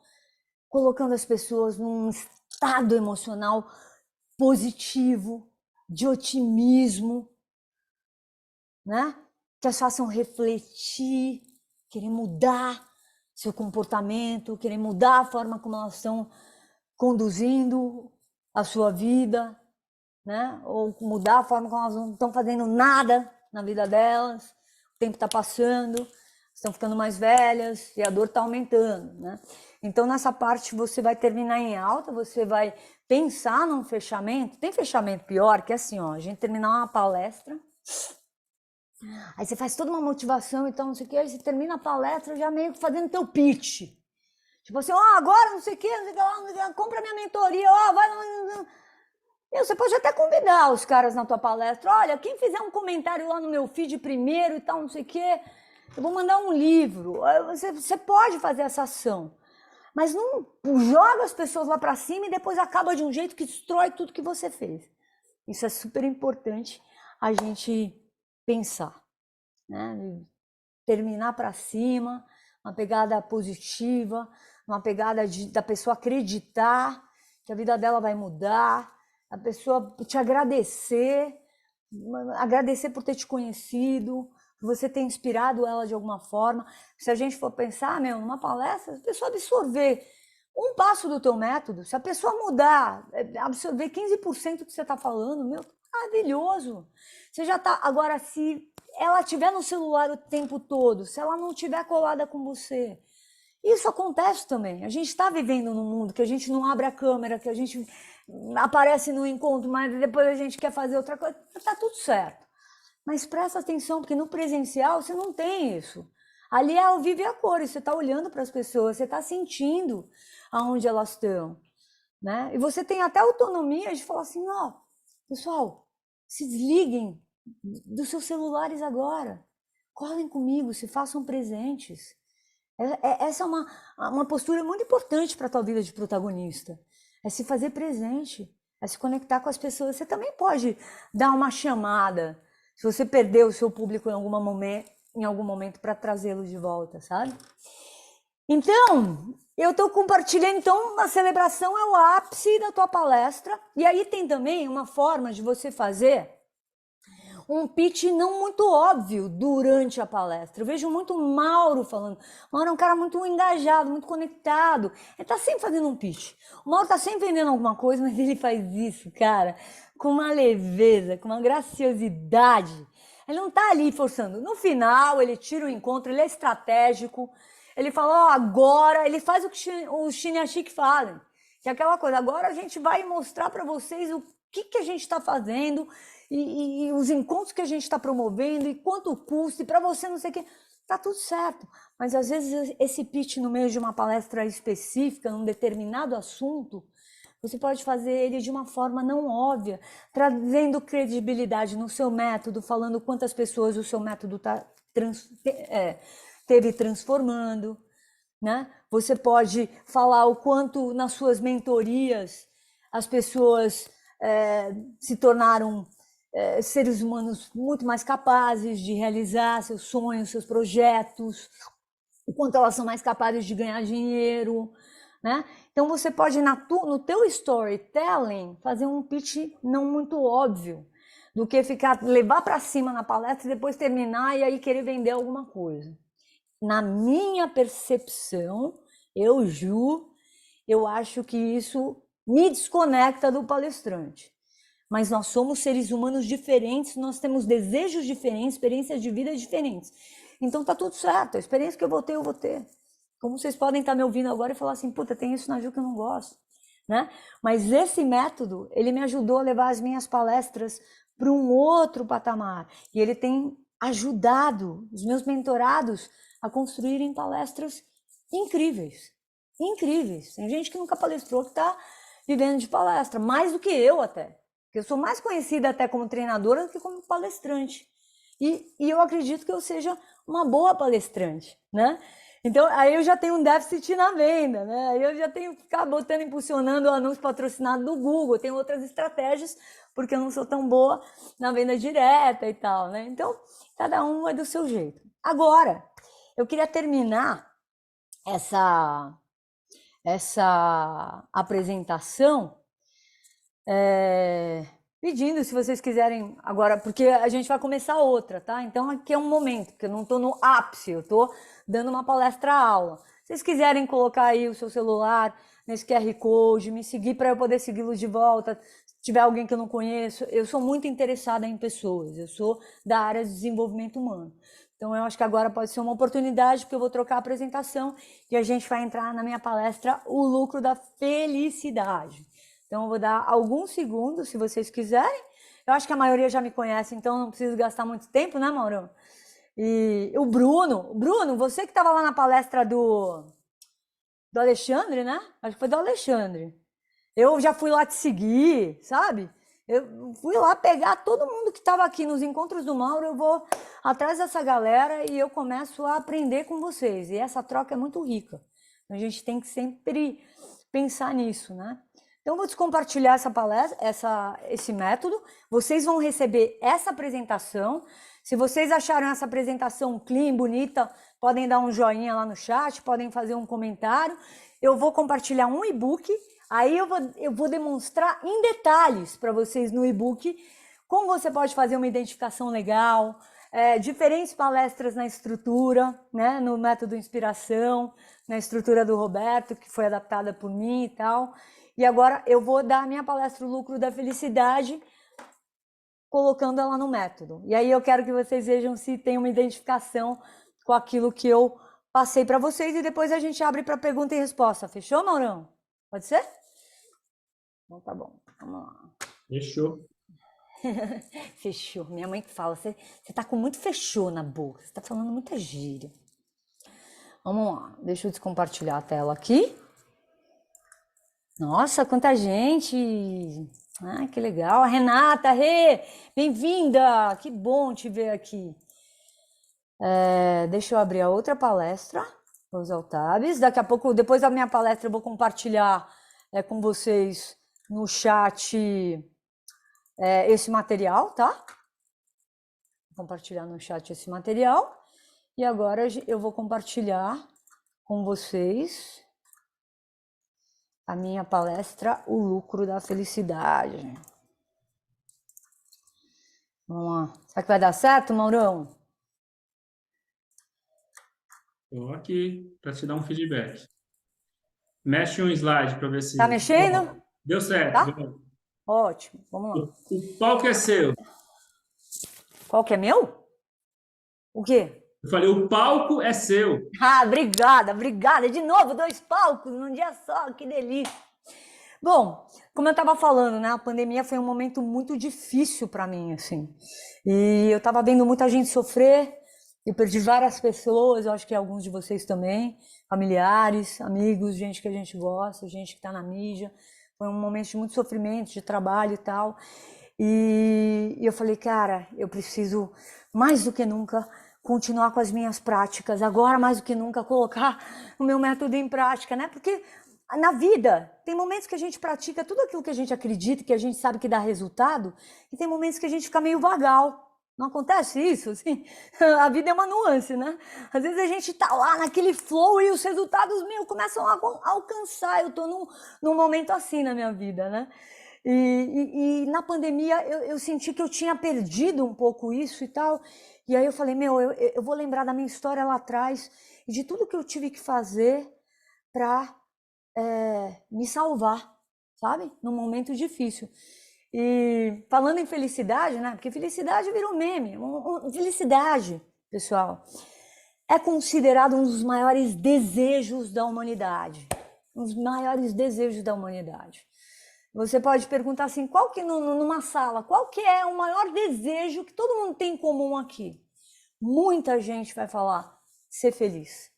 colocando as pessoas num estado emocional positivo, de otimismo, né? Que as façam refletir, querer mudar seu comportamento, querer mudar a forma como elas estão conduzindo a sua vida, né? Ou mudar a forma como elas não estão fazendo nada na vida delas. O tempo está passando, estão ficando mais velhas e a dor está aumentando, né? Então, nessa parte, você vai terminar em alta, você vai pensar num fechamento. Tem fechamento pior, que é assim, ó, a gente terminar uma palestra, aí você faz toda uma motivação e tal, não sei o que, aí você termina a palestra já meio que fazendo teu pitch. Tipo assim, ó, agora não sei o que, não sei o que lá, não sei o que lá, compra minha mentoria, ó, vai lá. E você pode até convidar os caras na tua palestra, olha, quem fizer um comentário lá no meu feed primeiro e tal, não sei o que, eu vou mandar um livro. Você pode fazer essa ação. Mas não joga as pessoas lá para cima e depois acaba de um jeito que destrói tudo que você fez. Isso é super importante a gente pensar, né? Terminar para cima, uma pegada positiva, uma pegada da pessoa acreditar que a vida dela vai mudar, a pessoa te agradecer por ter te conhecido, por você ter inspirado ela de alguma forma. Se a gente for pensar, numa palestra, a pessoa absorver um passo do teu método, se a pessoa mudar, absorver 15% do que você está falando, maravilhoso. Você já está. Agora, se ela estiver no celular o tempo todo, se ela não estiver colada com você, isso acontece também. A gente está vivendo num mundo que a gente não abre a câmera, que a gente aparece no encontro, mas depois a gente quer fazer outra coisa. Está tudo certo. Mas presta atenção, porque no presencial você não tem isso. Ali é ao vivo e a cores, você está olhando para as pessoas, você está sentindo aonde elas estão, né? E você tem até autonomia de falar assim, ó, pessoal, se desliguem dos seus celulares agora, colhem comigo, se façam presentes. Essa é uma postura muito importante para a tua vida de protagonista. É se fazer presente, é se conectar com as pessoas. Você também pode dar uma chamada, se você perdeu o seu público em algum momento para trazê-lo de volta, sabe? Então, eu estou compartilhando, então, a celebração é o ápice da tua palestra. E aí tem também uma forma de você fazer um pitch não muito óbvio durante a palestra. Eu vejo muito o Mauro falando. O Mauro é um cara muito engajado, muito conectado. Ele tá sempre fazendo um pitch. O Mauro tá sempre vendendo alguma coisa, mas ele faz isso, cara, com uma leveza, com uma graciosidade. Ele não tá ali forçando. No final, ele tira o encontro, ele é estratégico. Ele fala, ó, agora, ele faz o que os Shinyashiki fazem. Que é aquela coisa, agora a gente vai mostrar para vocês o que a gente está fazendo e os encontros que a gente está promovendo e quanto custa, e para você não sei o que, tá tudo certo. Mas às vezes esse pitch no meio de uma palestra específica, num determinado assunto, você pode fazer ele de uma forma não óbvia, trazendo credibilidade no seu método, falando quantas pessoas o seu método teve transformando, né? Você pode falar o quanto nas suas mentorias as pessoas se tornaram seres humanos muito mais capazes de realizar seus sonhos, seus projetos, o quanto elas são mais capazes de ganhar dinheiro, né? Então você pode no teu storytelling fazer um pitch não muito óbvio, do que levar para cima na palestra e depois terminar e aí querer vender alguma coisa. Na minha percepção, eu acho que isso me desconecta do palestrante. Mas nós somos seres humanos diferentes, nós temos desejos diferentes, experiências de vida diferentes. Então tá tudo certo, a experiência que eu vou ter. Como vocês podem estar me ouvindo agora e falar assim, puta, tem isso na Ju que eu não gosto, né? Mas esse método, ele me ajudou a levar as minhas palestras para um outro patamar. E ele tem ajudado os meus mentorados a construírem palestras incríveis. Incríveis. Tem gente que nunca palestrou que está vivendo de palestra, mais do que eu até. Eu sou mais conhecida até como treinadora do que como palestrante. E eu acredito que eu seja uma boa palestrante, né? Então, aí eu já tenho um déficit na venda, né? Aí eu já tenho que ficar impulsionando o anúncio patrocinado do Google. Eu tenho outras estratégias, porque eu não sou tão boa na venda direta e tal, né? Então, cada um é do seu jeito. Agora, eu queria terminar essa apresentação Pedindo se vocês quiserem agora, porque a gente vai começar outra, tá? Então aqui é um momento, que eu não estou no ápice, eu estou dando uma palestra-aula. Se vocês quiserem colocar aí o seu celular nesse QR Code, me seguir para eu poder segui-los de volta, se tiver alguém que eu não conheço, eu sou muito interessada em pessoas, eu sou da área de desenvolvimento humano. Então eu acho que agora pode ser uma oportunidade, porque eu vou trocar a apresentação e a gente vai entrar na minha palestra O Lucro da Felicidade. Então, eu vou dar alguns segundos, se vocês quiserem. Eu acho que a maioria já me conhece, então não preciso gastar muito tempo, né, Mauro? E o Bruno, você que estava lá na palestra do Alexandre, né? Acho que foi do Alexandre. Eu já fui lá te seguir, sabe? Eu fui lá pegar todo mundo que estava aqui nos encontros do Mauro, eu vou atrás dessa galera e eu começo a aprender com vocês. E essa troca é muito rica. A gente tem que sempre pensar nisso, né? Então, eu vou descompartilhar essa palestra, esse método. Vocês vão receber essa apresentação. Se vocês acharam essa apresentação clean, bonita, podem dar um joinha lá no chat, podem fazer um comentário. Eu vou compartilhar um e-book. Aí eu vou demonstrar em detalhes para vocês no e-book como você pode fazer uma identificação legal, diferentes palestras na estrutura, né, no método inspiração, na estrutura do Roberto, que foi adaptada por mim e tal. E agora eu vou dar a minha palestra O Lucro da Felicidade, colocando ela no método. E aí eu quero que vocês vejam se tem uma identificação com aquilo que eu passei para vocês e depois a gente abre para pergunta e resposta. Fechou, Maurão? Pode ser? Então tá bom. Vamos lá. Fechou. Fechou. Minha mãe que fala, você tá com muito fechou na boca, você tá falando muita gíria. Vamos lá, deixa eu descompartilhar a tela aqui. Nossa, quanta gente! Ah, que legal. A Renata, bem-vinda! Que bom te ver aqui. Deixa eu abrir a outra palestra, vou usar o Tabs. Daqui a pouco, depois da minha palestra, eu vou compartilhar com vocês no chat esse material, tá? Vou compartilhar no chat esse material. E agora eu vou compartilhar com vocês a minha palestra O Lucro da Felicidade. Vamos lá. Será que vai dar certo, Maurão? Estou aqui para te dar um feedback. Mexe um slide para ver se... Tá mexendo? Deu certo. Tá? Deu. Ótimo. Vamos lá. O palco é seu. Qual que é meu? O quê? Eu falei, o palco é seu. Ah, obrigada. De novo, 2 palcos num dia só, que delícia. Bom, como eu estava falando, né? A pandemia foi um momento muito difícil para mim, assim. E eu estava vendo muita gente sofrer. Eu perdi várias pessoas, eu acho que alguns de vocês também, familiares, amigos, gente que a gente gosta, gente que está na mídia. Foi um momento de muito sofrimento, de trabalho e tal. E eu falei, cara, eu preciso, mais do que nunca, continuar com as minhas práticas. Agora, mais do que nunca, colocar o meu método em prática, né? Porque na vida, tem momentos que a gente pratica tudo aquilo que a gente acredita, que a gente sabe que dá resultado, e tem momentos que a gente fica meio vagal. Não acontece isso? Assim? A vida é uma nuance, né? Às vezes a gente tá lá naquele flow e os resultados começam a alcançar. Eu tô num momento assim na minha vida, né? E na pandemia eu senti que eu tinha perdido um pouco isso e tal. E aí eu falei, eu vou lembrar da minha história lá atrás e de tudo que eu tive que fazer para me salvar, sabe? Num momento difícil. E falando em felicidade, né? Porque felicidade virou meme. Felicidade, pessoal, é considerado um dos maiores desejos da humanidade. Um dos maiores desejos da humanidade. Você pode perguntar assim, numa sala, qual que é o maior desejo que todo mundo tem em comum aqui? Muita gente vai falar ser feliz.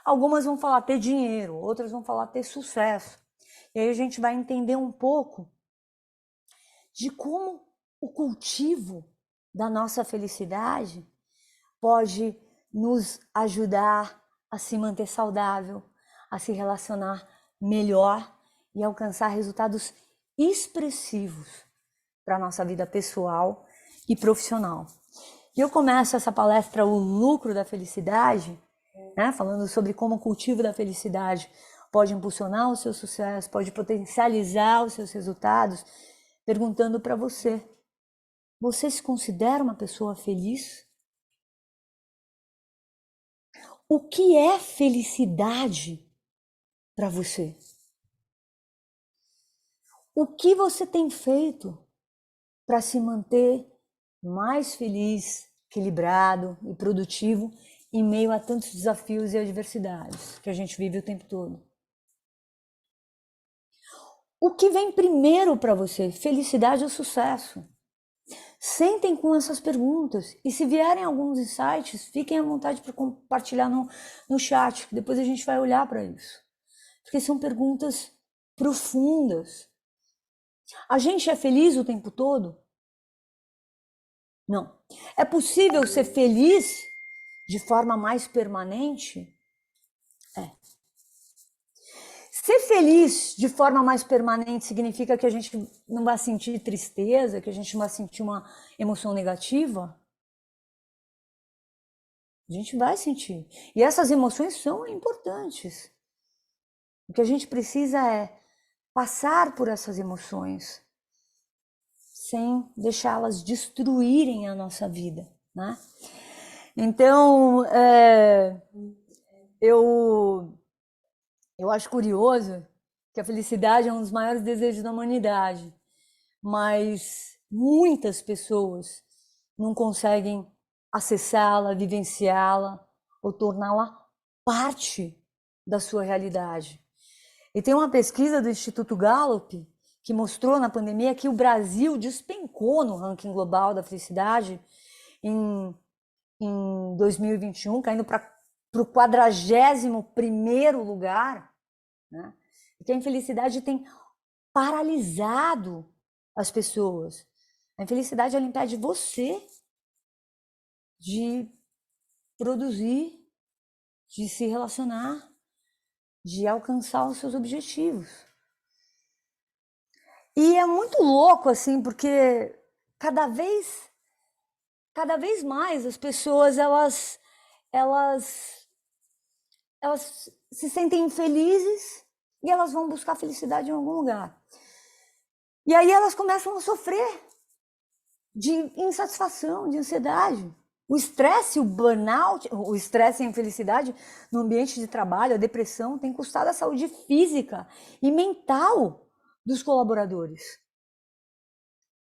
Algumas vão falar ter dinheiro, outras vão falar ter sucesso. E aí a gente vai entender um pouco de como o cultivo da nossa felicidade pode nos ajudar a se manter saudável, a se relacionar melhor e alcançar resultados expressivos para a nossa vida pessoal e profissional. E eu começo essa palestra O Lucro da Felicidade, né, falando sobre como o cultivo da felicidade pode impulsionar o seu sucesso, pode potencializar os seus resultados, perguntando para você: você se considera uma pessoa feliz? O que é felicidade para você? O que você tem feito para se manter mais feliz, equilibrado e produtivo em meio a tantos desafios e adversidades que a gente vive o tempo todo? O que vem primeiro para você? Felicidade ou sucesso? Sentem com essas perguntas e se vierem alguns insights, fiquem à vontade para compartilhar no chat, que depois a gente vai olhar para isso. Porque são perguntas profundas. A gente é feliz o tempo todo? Não. É possível ser feliz de forma mais permanente? É. Ser feliz de forma mais permanente significa que a gente não vai sentir tristeza, que a gente não vai sentir uma emoção negativa? A gente vai sentir. E essas emoções são importantes. O que a gente precisa é passar por essas emoções sem deixá-las destruírem a nossa vida, né? Então, eu acho curioso que a felicidade é um dos maiores desejos da humanidade, mas muitas pessoas não conseguem acessá-la, vivenciá-la ou torná-la parte da sua realidade. E tem uma pesquisa do Instituto Gallup que mostrou na pandemia que o Brasil despencou no ranking global da felicidade em 2021, caindo para o 41º lugar, né? E que a infelicidade tem paralisado as pessoas. A infelicidade ela impede você de produzir, de se relacionar, de alcançar os seus objetivos. E é muito louco assim, porque cada vez mais as pessoas elas se sentem infelizes e elas vão buscar felicidade em algum lugar. E aí elas começam a sofrer de insatisfação, de ansiedade. O estresse, o burnout, o estresse e a infelicidade no ambiente de trabalho, a depressão, tem custado a saúde física e mental dos colaboradores,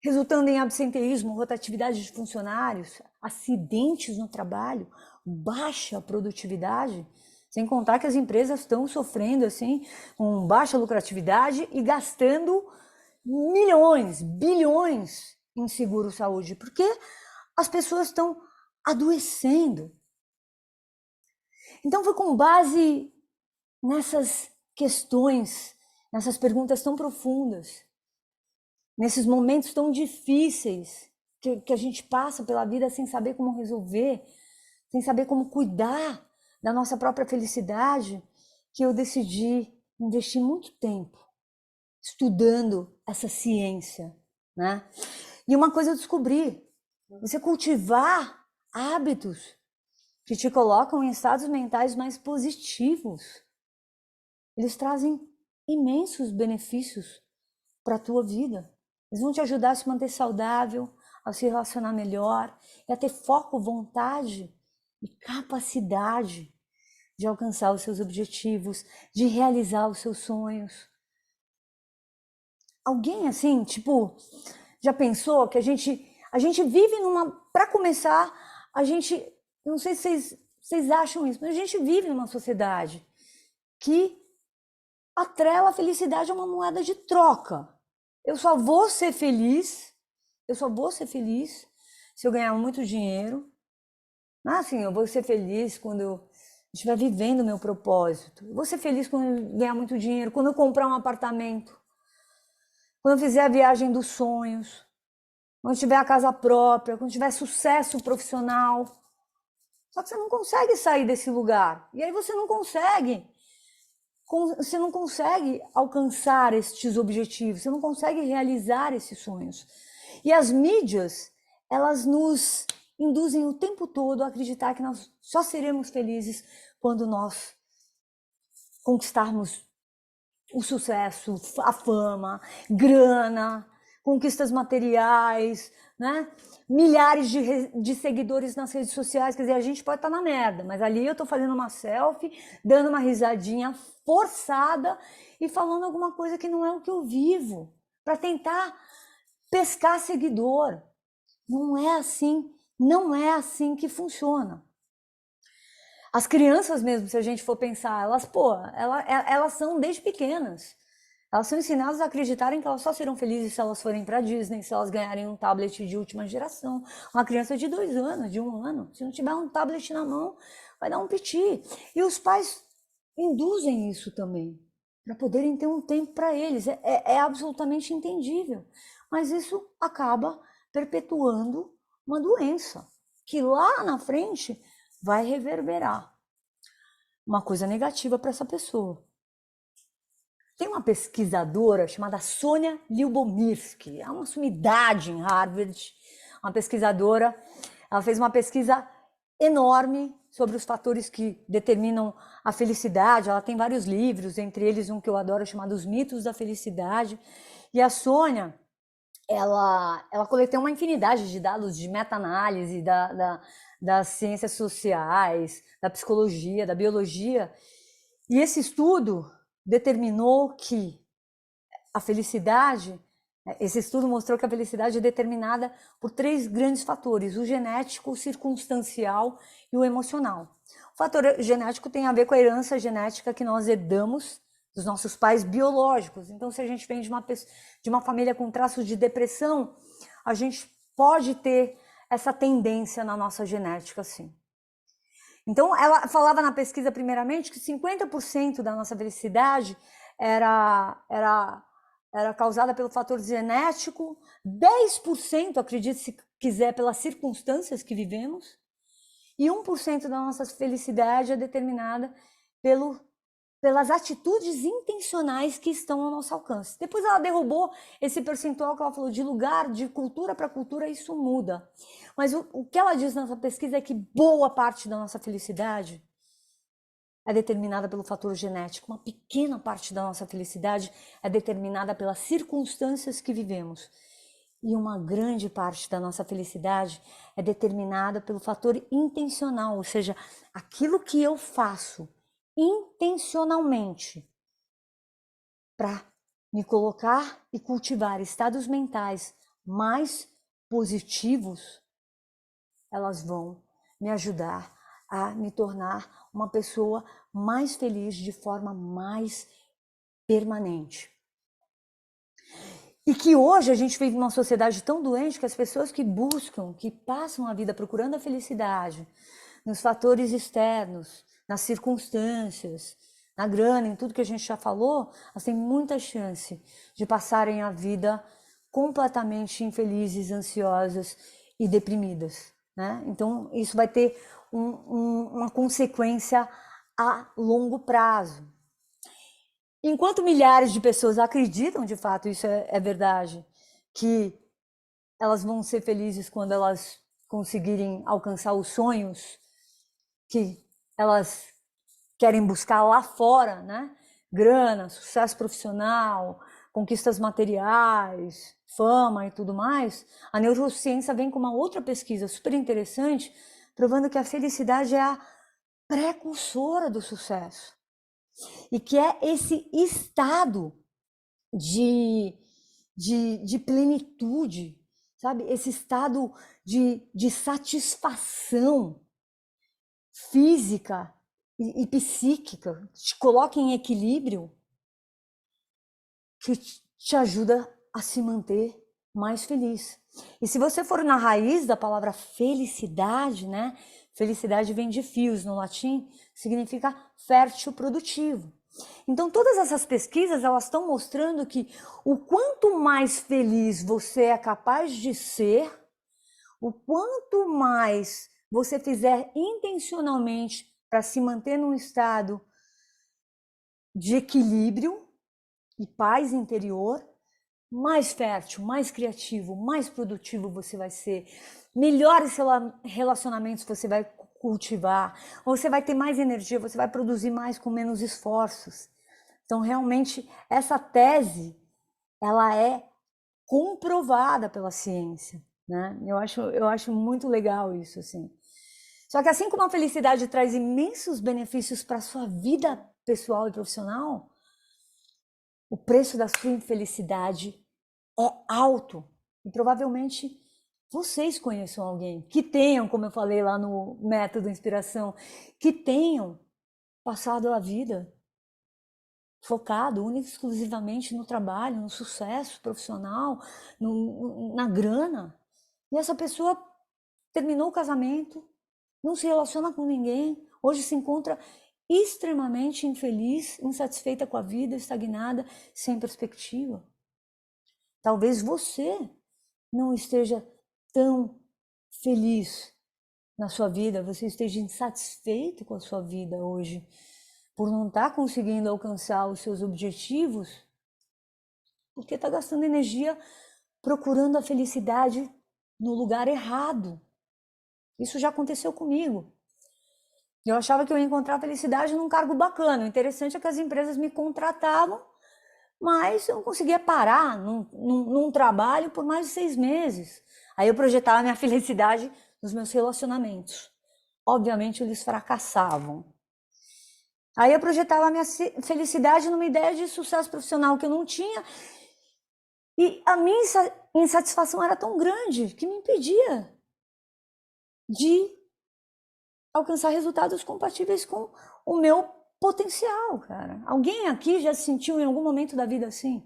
resultando em absenteísmo, rotatividade de funcionários, acidentes no trabalho, baixa produtividade, sem contar que as empresas estão sofrendo assim, com baixa lucratividade e gastando milhões, bilhões em seguro-saúde, porque as pessoas estão adoecendo. Então foi com base nessas questões, nessas perguntas tão profundas, nesses momentos tão difíceis que a gente passa pela vida sem saber como resolver, sem saber como cuidar da nossa própria felicidade, que eu decidi investir muito tempo estudando essa ciência, né? E uma coisa eu descobri: você cultivar hábitos que te colocam em estados mentais mais positivos, eles trazem imensos benefícios para a tua vida. Eles vão te ajudar a se manter saudável, a se relacionar melhor, e a ter foco, vontade e capacidade de alcançar os seus objetivos, de realizar os seus sonhos. Alguém assim, tipo, já pensou que a gente vive numa... Para começar, a gente... Não sei se vocês acham isso, mas a gente vive numa sociedade que atrela a felicidade a uma moeda de troca. Eu só vou ser feliz se eu ganhar muito dinheiro. Assim, eu vou ser feliz quando eu estiver vivendo o meu propósito. Eu vou ser feliz quando eu ganhar muito dinheiro, quando eu comprar um apartamento, quando eu fizer a viagem dos sonhos, quando eu tiver a casa própria, quando eu tiver sucesso profissional. Só que você não consegue sair desse lugar. E aí você não consegue alcançar estes objetivos, você não consegue realizar esses sonhos. E as mídias, elas nos induzem o tempo todo a acreditar que nós só seremos felizes quando nós conquistarmos o sucesso, a fama, grana, conquistas materiais, né? Milhares de seguidores nas redes sociais. Quer dizer, a gente pode estar na merda, mas ali eu tô fazendo uma selfie, dando uma risadinha forçada e falando alguma coisa que não é o que eu vivo, para tentar pescar seguidor. Não é assim, não é assim que funciona. As crianças mesmo, se a gente for pensar, elas são desde pequenas. Elas são ensinadas a acreditarem que elas só serão felizes se elas forem para Disney, se elas ganharem um tablet de última geração. Uma criança de 2 anos, de 1 ano, se não tiver um tablet na mão, vai dar um piti. E os pais induzem isso também, para poderem ter um tempo para eles. É absolutamente entendível. Mas isso acaba perpetuando uma doença, que lá na frente vai reverberar uma coisa negativa para essa pessoa. Tem uma pesquisadora chamada Sonia Lyubomirsky, é uma sumidade em Harvard, uma pesquisadora. Ela fez uma pesquisa enorme sobre os fatores que determinam a felicidade. Ela tem vários livros, entre eles um que eu adoro chamado Os Mitos da Felicidade. E a Sônia, ela coletou uma infinidade de dados de meta-análise das ciências sociais, da psicologia, da biologia. E esse estudo determinou que a felicidade, esse estudo mostrou que a felicidade é determinada por 3 grandes fatores: o genético, o circunstancial e o emocional. O fator genético tem a ver com a herança genética que nós herdamos dos nossos pais biológicos. Então, se a gente vem de uma família com traços de depressão, a gente pode ter essa tendência na nossa genética, sim. Então, ela falava na pesquisa, primeiramente, que 50% da nossa felicidade era causada pelo fator genético, 10%, acredite se quiser, pelas circunstâncias que vivemos, e 1% da nossa felicidade é determinada pelas atitudes intencionais que estão ao nosso alcance. Depois ela derrubou esse percentual que ela falou, de lugar, de cultura para cultura, isso muda. Mas o que ela diz nessa pesquisa é que boa parte da nossa felicidade é determinada pelo fator genético. Uma pequena parte da nossa felicidade é determinada pelas circunstâncias que vivemos. E uma grande parte da nossa felicidade é determinada pelo fator intencional, ou seja, aquilo que eu faço intencionalmente para me colocar e cultivar estados mentais mais positivos, elas vão me ajudar a me tornar uma pessoa mais feliz de forma mais permanente. E que hoje a gente vive numa sociedade tão doente que as pessoas que buscam, que passam a vida procurando a felicidade nos fatores externos, nas circunstâncias, na grana, em tudo que a gente já falou, elas têm muita chance de passarem a vida completamente infelizes, ansiosas e deprimidas, né? Então, isso vai ter uma consequência a longo prazo. Enquanto milhares de pessoas acreditam, de fato, isso é verdade, que elas vão ser felizes quando elas conseguirem alcançar os sonhos que elas querem buscar lá fora, né? Grana, sucesso profissional, conquistas materiais, fama e tudo mais. A neurociência vem com uma outra pesquisa super interessante, provando que a felicidade é a precursora do sucesso. E que é esse estado de plenitude, sabe? Esse estado de satisfação física e psíquica, que te coloca em equilíbrio, que te ajuda a se manter mais feliz. E se você for na raiz da palavra felicidade, né? Felicidade vem de fios no latim, significa fértil, produtivo. Então todas essas pesquisas, elas estão mostrando que o quanto mais feliz você é capaz de ser, o quanto mais você fizer intencionalmente para se manter num estado de equilíbrio e paz interior, mais fértil, mais criativo, mais produtivo você vai ser, melhores relacionamentos você vai cultivar, você vai ter mais energia, você vai produzir mais com menos esforços. Então, realmente, essa tese, ela é comprovada pela ciência, né? Eu acho muito legal isso, assim. Só que assim como a felicidade traz imensos benefícios para a sua vida pessoal e profissional, o preço da sua infelicidade é alto. E provavelmente vocês conheçam alguém que tenham, como eu falei lá no método Inspiração, que tenham passado a vida focado única e exclusivamente no trabalho, no sucesso profissional, na grana. E essa pessoa terminou o casamento, não se relaciona com ninguém, hoje se encontra extremamente infeliz, insatisfeita com a vida, estagnada, sem perspectiva. Talvez você não esteja tão feliz na sua vida, você esteja insatisfeito com a sua vida hoje, por não estar conseguindo alcançar os seus objetivos, porque está gastando energia procurando a felicidade no lugar errado. Isso já aconteceu comigo. Eu achava que eu ia encontrar felicidade num cargo bacana. O interessante é que as empresas me contratavam, mas eu não conseguia parar num trabalho por mais de 6 meses. Aí eu projetava minha felicidade nos meus relacionamentos. Obviamente eles fracassavam. Aí eu projetava minha felicidade numa ideia de sucesso profissional que eu não tinha. E a minha insatisfação era tão grande que me impedia de alcançar resultados compatíveis com o meu potencial, cara. Alguém aqui já se sentiu em algum momento da vida assim?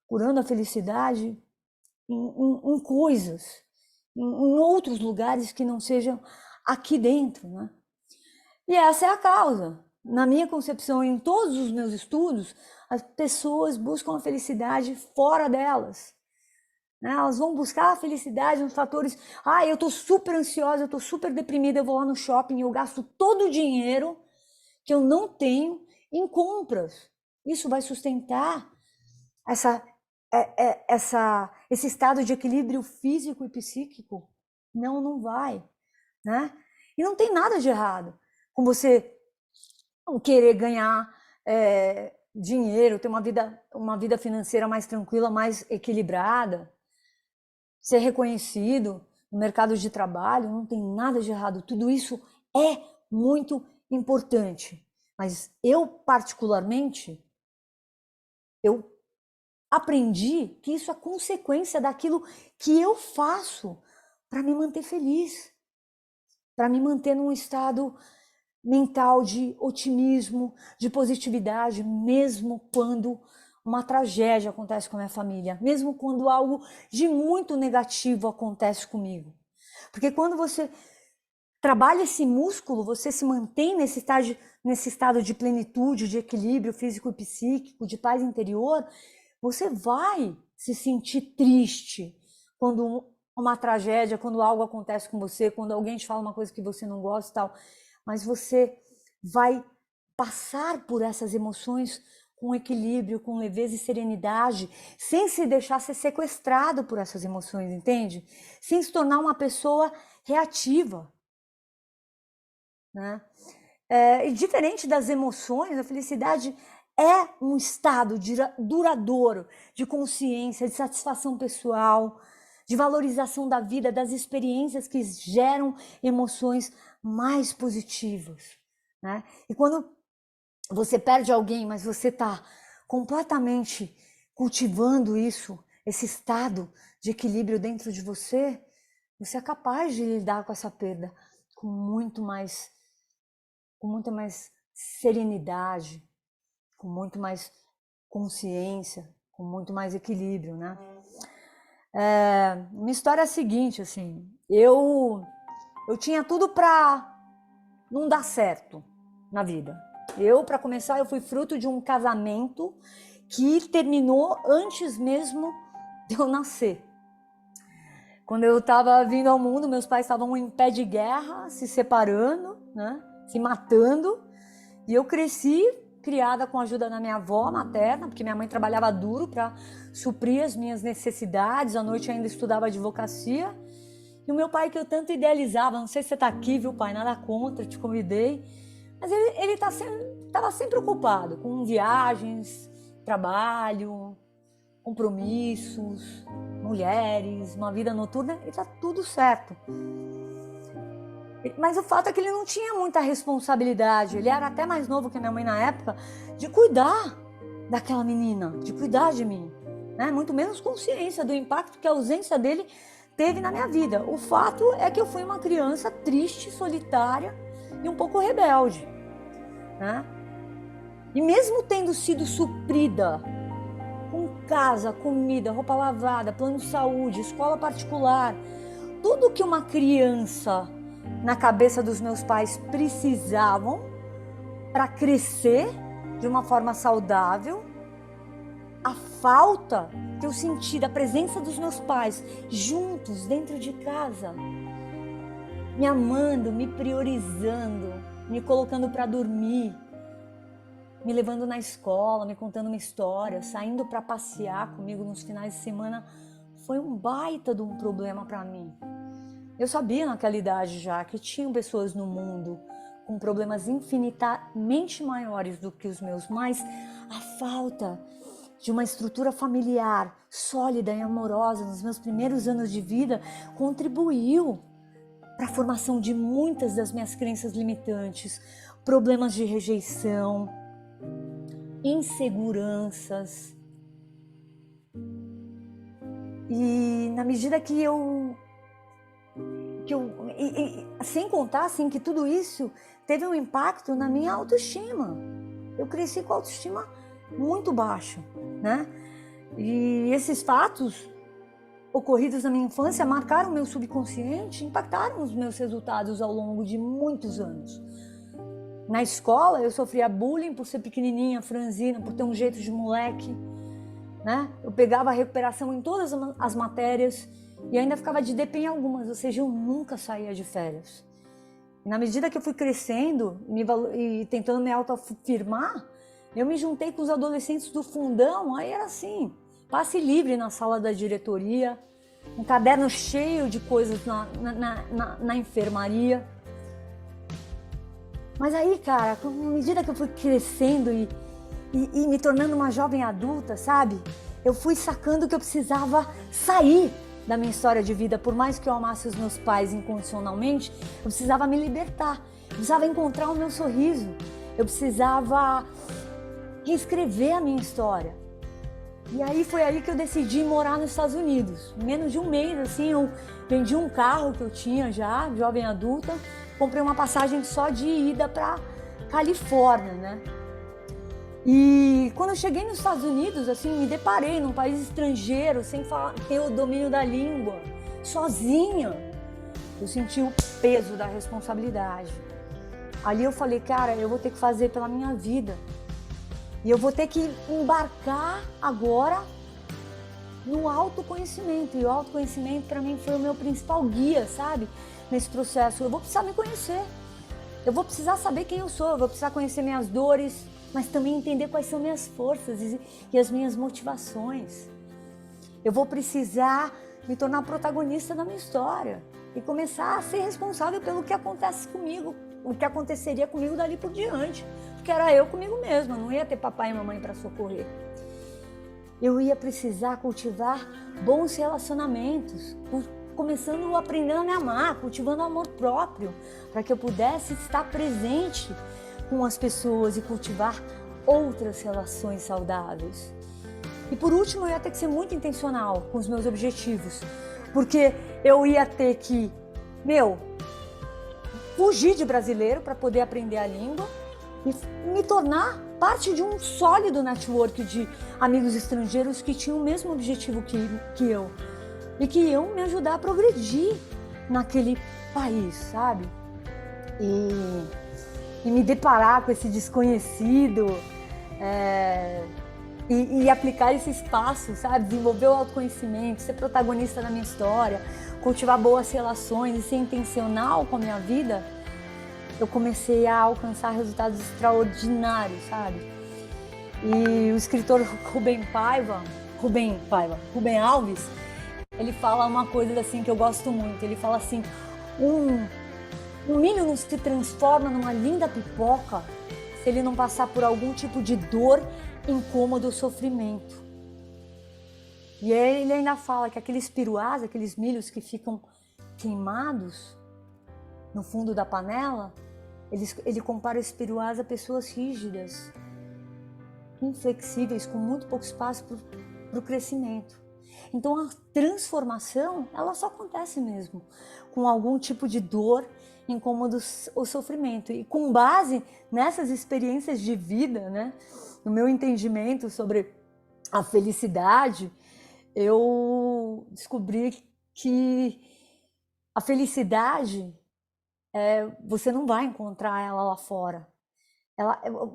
Procurando a felicidade em coisas, em outros lugares que não sejam aqui dentro, né? E essa é a causa. Na minha concepção, em todos os meus estudos, as pessoas buscam a felicidade fora delas. Elas vão buscar a felicidade nos fatores. Ah, eu tô super ansiosa, eu tô super deprimida, eu vou lá no shopping e eu gasto todo o dinheiro que eu não tenho em compras. Isso vai sustentar esse estado de equilíbrio físico e psíquico? Não, não vai, né? E não tem nada de errado com você querer ganhar dinheiro, ter uma vida financeira mais tranquila, mais equilibrada, ser reconhecido no mercado de trabalho, não tem nada de errado. Tudo isso é muito importante. Mas eu, particularmente, eu aprendi que isso é consequência daquilo que eu faço para me manter feliz, para me manter num estado mental de otimismo, de positividade, mesmo quando uma tragédia acontece com a minha família, mesmo quando algo de muito negativo acontece comigo. Porque quando você trabalha esse músculo, você se mantém nesse estado de plenitude, de equilíbrio físico e psíquico, de paz interior, você vai se sentir triste quando uma tragédia, quando algo acontece com você, quando alguém te fala uma coisa que você não gosta e tal. Mas você vai passar por essas emoções com equilíbrio, com leveza e serenidade, sem se deixar ser sequestrado por essas emoções, entende? Sem se tornar uma pessoa reativa, né? E diferente das emoções, a felicidade é um estado duradouro de consciência, de satisfação pessoal, de valorização da vida, das experiências que geram emoções mais positivas, né? E quando você perde alguém, mas você está completamente cultivando isso, esse estado de equilíbrio dentro de você, você é capaz de lidar com essa perda com muita mais serenidade, com muito mais consciência, com muito mais equilíbrio, né? Minha história é a seguinte, assim, eu tinha tudo para não dar certo na vida. Para começar, eu fui fruto de um casamento que terminou antes mesmo de eu nascer. Quando eu estava vindo ao mundo, meus pais estavam em pé de guerra, se separando, né? Se matando. E eu cresci criada com a ajuda da minha avó materna, porque minha mãe trabalhava duro para suprir as minhas necessidades. À noite ainda estudava advocacia. E o meu pai, que eu tanto idealizava, não sei se você está aqui, viu, pai? Nada contra, te convidei. Mas ele estava sempre ocupado com viagens, trabalho. compromissos, mulheres, uma vida noturna, e tá tudo certo. Mas o fato é que ele não tinha muita responsabilidade, ele era até mais novo que a minha mãe na época, de cuidar daquela menina, de cuidar de mim, né? Muito menos consciência do impacto que a ausência dele teve na minha vida. O fato é que eu fui uma criança triste, solitária e um pouco rebelde, né? E mesmo tendo sido suprida com casa, comida, roupa lavada, plano de saúde, escola particular, tudo que uma criança na cabeça dos meus pais precisavam para crescer de uma forma saudável, a falta que eu senti da presença dos meus pais juntos dentro de casa, me amando, me priorizando, me colocando para dormir, me levando na escola, me contando uma história, saindo para passear comigo nos finais de semana, foi um baita de um problema para mim. Eu sabia naquela idade já que tinham pessoas no mundo com problemas infinitamente maiores do que os meus, mas a falta de uma estrutura familiar sólida e amorosa nos meus primeiros anos de vida contribuiu para a formação de muitas das minhas crenças limitantes, problemas de rejeição, inseguranças. E na medida que eu sem contar assim que tudo isso teve um impacto na minha autoestima. Eu cresci com a autoestima muito baixa, né? E esses fatos ocorridos na minha infância marcaram meu subconsciente, impactaram os meus resultados ao longo de muitos anos. Na escola eu sofria bullying por ser pequenininha, franzina, por ter um jeito de moleque, né? Eu pegava a recuperação em todas as matérias e ainda ficava de DP em algumas, ou seja, eu nunca saía de férias. E na medida que eu fui crescendo e tentando me autoafirmar, eu me juntei com os adolescentes do fundão, aí era assim, passe livre na sala da diretoria, um caderno cheio de coisas na enfermaria. Mas aí, cara, à medida que eu fui crescendo e me tornando uma jovem adulta, sabe? Eu fui sacando que eu precisava sair da minha história de vida. Por mais que eu amasse os meus pais incondicionalmente, eu precisava me libertar. Eu precisava encontrar o meu sorriso. Eu precisava reescrever a minha história. E aí foi aí que eu decidi morar nos Estados Unidos. Em menos de um mês, assim, eu vendi um carro que eu tinha já, jovem adulta, comprei uma passagem só de ida para Califórnia, né? E quando eu cheguei nos Estados Unidos, assim, me deparei num país estrangeiro, sem ter o domínio da língua, sozinha. Eu senti o peso da responsabilidade. Ali eu falei, cara, eu vou ter que fazer pela minha vida. E eu vou ter que embarcar agora no autoconhecimento. E o autoconhecimento, para mim, foi o meu principal guia, sabe? Nesse processo. Eu vou precisar me conhecer. Eu vou precisar saber quem eu sou. Eu vou precisar conhecer minhas dores, mas também entender quais são minhas forças e as minhas motivações. Eu vou precisar me tornar protagonista da minha história e começar a ser responsável pelo que acontece comigo, o que aconteceria comigo dali por diante, porque era eu comigo mesma, não ia ter papai e mamãe para socorrer. Eu ia precisar cultivar bons relacionamentos, começando aprendendo a me amar, cultivando o amor próprio, para que eu pudesse estar presente com as pessoas e cultivar outras relações saudáveis. E por último, eu ia ter que ser muito intencional com os meus objetivos, porque eu ia ter que, fugir de brasileiro para poder aprender a língua e me tornar parte de um sólido network de amigos estrangeiros que tinham o mesmo objetivo que eu e que iam me ajudar a progredir naquele país, sabe? E me deparar com esse desconhecido e aplicar esses passos, sabe? Desenvolver o autoconhecimento, ser protagonista da minha história, cultivar boas relações e ser intencional com a minha vida, eu comecei a alcançar resultados extraordinários, sabe? E o escritor Rubem Alves, ele fala uma coisa assim que eu gosto muito. Ele fala assim, um milho não se transforma numa linda pipoca se ele não passar por algum tipo de dor, incômodo ou sofrimento. E ele ainda fala que aqueles piruás, aqueles milhos que ficam queimados no fundo da panela, ele compara esses piruás a pessoas rígidas, inflexíveis, com muito pouco espaço para o crescimento. Então a transformação, ela só acontece mesmo com algum tipo de dor, incômodo ou sofrimento. E com base nessas experiências de vida, né, no meu entendimento sobre a felicidade, eu descobri que a felicidade, você não vai encontrar ela lá fora.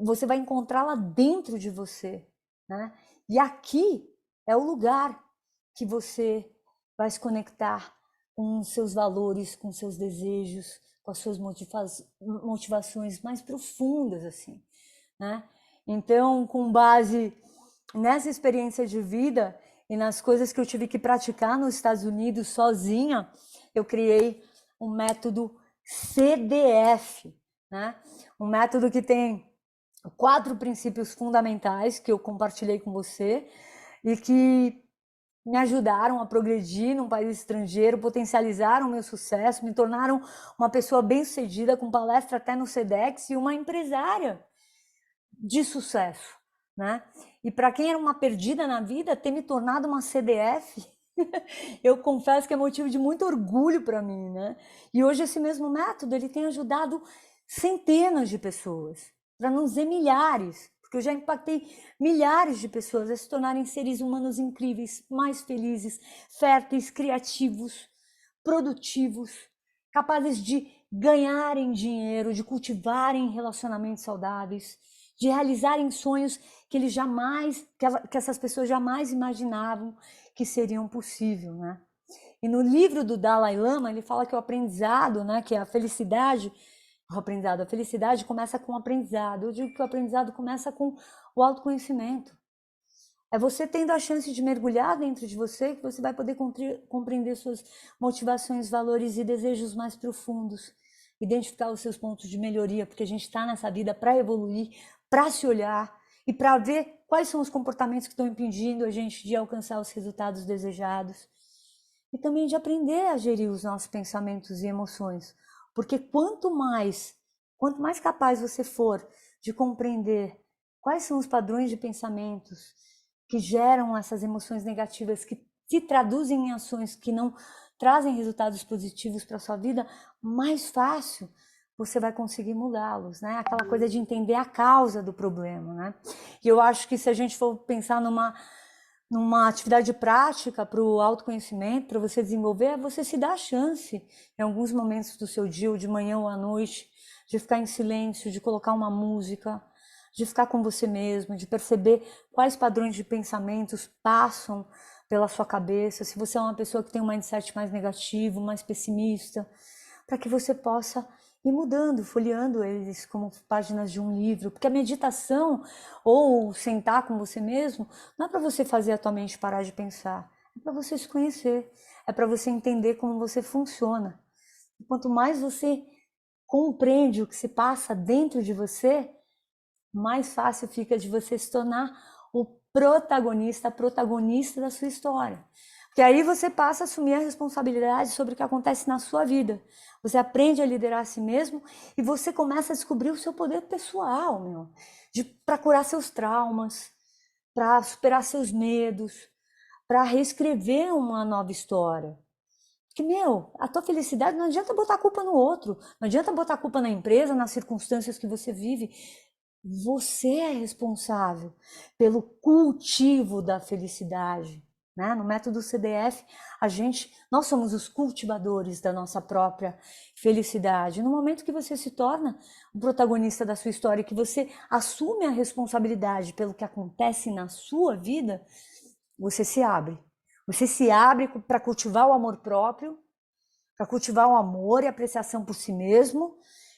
Você vai encontrá-la dentro de você, né? E aqui é o lugar que você vai se conectar com seus valores, com seus desejos, com as suas motivações mais profundas, assim, né? Então, com base nessa experiência de vida e nas coisas que eu tive que praticar nos Estados Unidos sozinha, eu criei um método CDF, né? Um método que tem 4 princípios fundamentais que eu compartilhei com você e que me ajudaram a progredir num país estrangeiro, potencializaram o meu sucesso, me tornaram uma pessoa bem-sucedida, com palestra até no SEDEX e uma empresária de sucesso, né? E para quem era uma perdida na vida, ter me tornado uma CDF, eu confesso que é motivo de muito orgulho para mim, né? E hoje esse mesmo método, ele tem ajudado centenas de pessoas, para não dizer milhares, porque eu já impactei milhares de pessoas a se tornarem seres humanos incríveis, mais felizes, férteis, criativos, produtivos, capazes de ganharem dinheiro, de cultivarem relacionamentos saudáveis, de realizarem sonhos que eles jamais, que essas pessoas jamais imaginavam que seriam possível, né? E no livro do Dalai Lama, ele fala que o aprendizado, né, que a felicidade começa com o aprendizado. Eu digo que o aprendizado começa com o autoconhecimento. É você tendo a chance de mergulhar dentro de você que você vai poder compreender suas motivações, valores e desejos mais profundos. Identificar os seus pontos de melhoria, porque a gente está nessa vida para evoluir, para se olhar e para ver quais são os comportamentos que estão impedindo a gente de alcançar os resultados desejados. E também de aprender a gerir os nossos pensamentos e emoções. Porque quanto mais capaz você for de compreender quais são os padrões de pensamentos que geram essas emoções negativas, que se traduzem em ações que não trazem resultados positivos para a sua vida, mais fácil você vai conseguir mudá-los, né? Aquela coisa de entender a causa do problema, né? E eu acho que se a gente for pensar numa atividade prática para o autoconhecimento, para você desenvolver, você se dá a chance, em alguns momentos do seu dia, ou de manhã ou à noite, de ficar em silêncio, de colocar uma música, de ficar com você mesmo, de perceber quais padrões de pensamentos passam pela sua cabeça, se você é uma pessoa que tem um mindset mais negativo, mais pessimista, para que você possa ir mudando, folheando eles como páginas de um livro, porque a meditação ou sentar com você mesmo não é para você fazer a tua mente parar de pensar, é para você se conhecer, é para você entender como você funciona. E quanto mais você compreende o que se passa dentro de você, mais fácil fica de você se tornar o protagonista, a protagonista da sua história. Porque aí você passa a assumir a responsabilidade sobre o que acontece na sua vida. Você aprende a liderar a si mesmo e você começa a descobrir o seu poder pessoal, meu, para curar seus traumas, para superar seus medos, para reescrever uma nova história. Porque, meu, a tua felicidade não adianta botar a culpa no outro, não adianta botar a culpa na empresa, nas circunstâncias que você vive. Você é responsável pelo cultivo da felicidade, né? No método CDF, nós somos os cultivadores da nossa própria felicidade. No momento que você se torna o protagonista da sua história, que você assume a responsabilidade pelo que acontece na sua vida, você se abre. Você se abre para cultivar o amor próprio, para cultivar o amor e a apreciação por si mesmo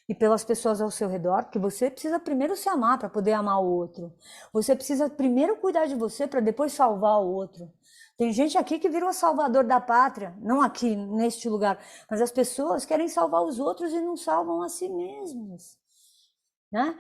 e pelas pessoas ao seu redor, porque você precisa primeiro se amar para poder amar o outro. Você precisa primeiro cuidar de você para depois salvar o outro. Tem gente aqui que virou salvador da pátria, não aqui, neste lugar, mas as pessoas querem salvar os outros e não salvam a si mesmas, né?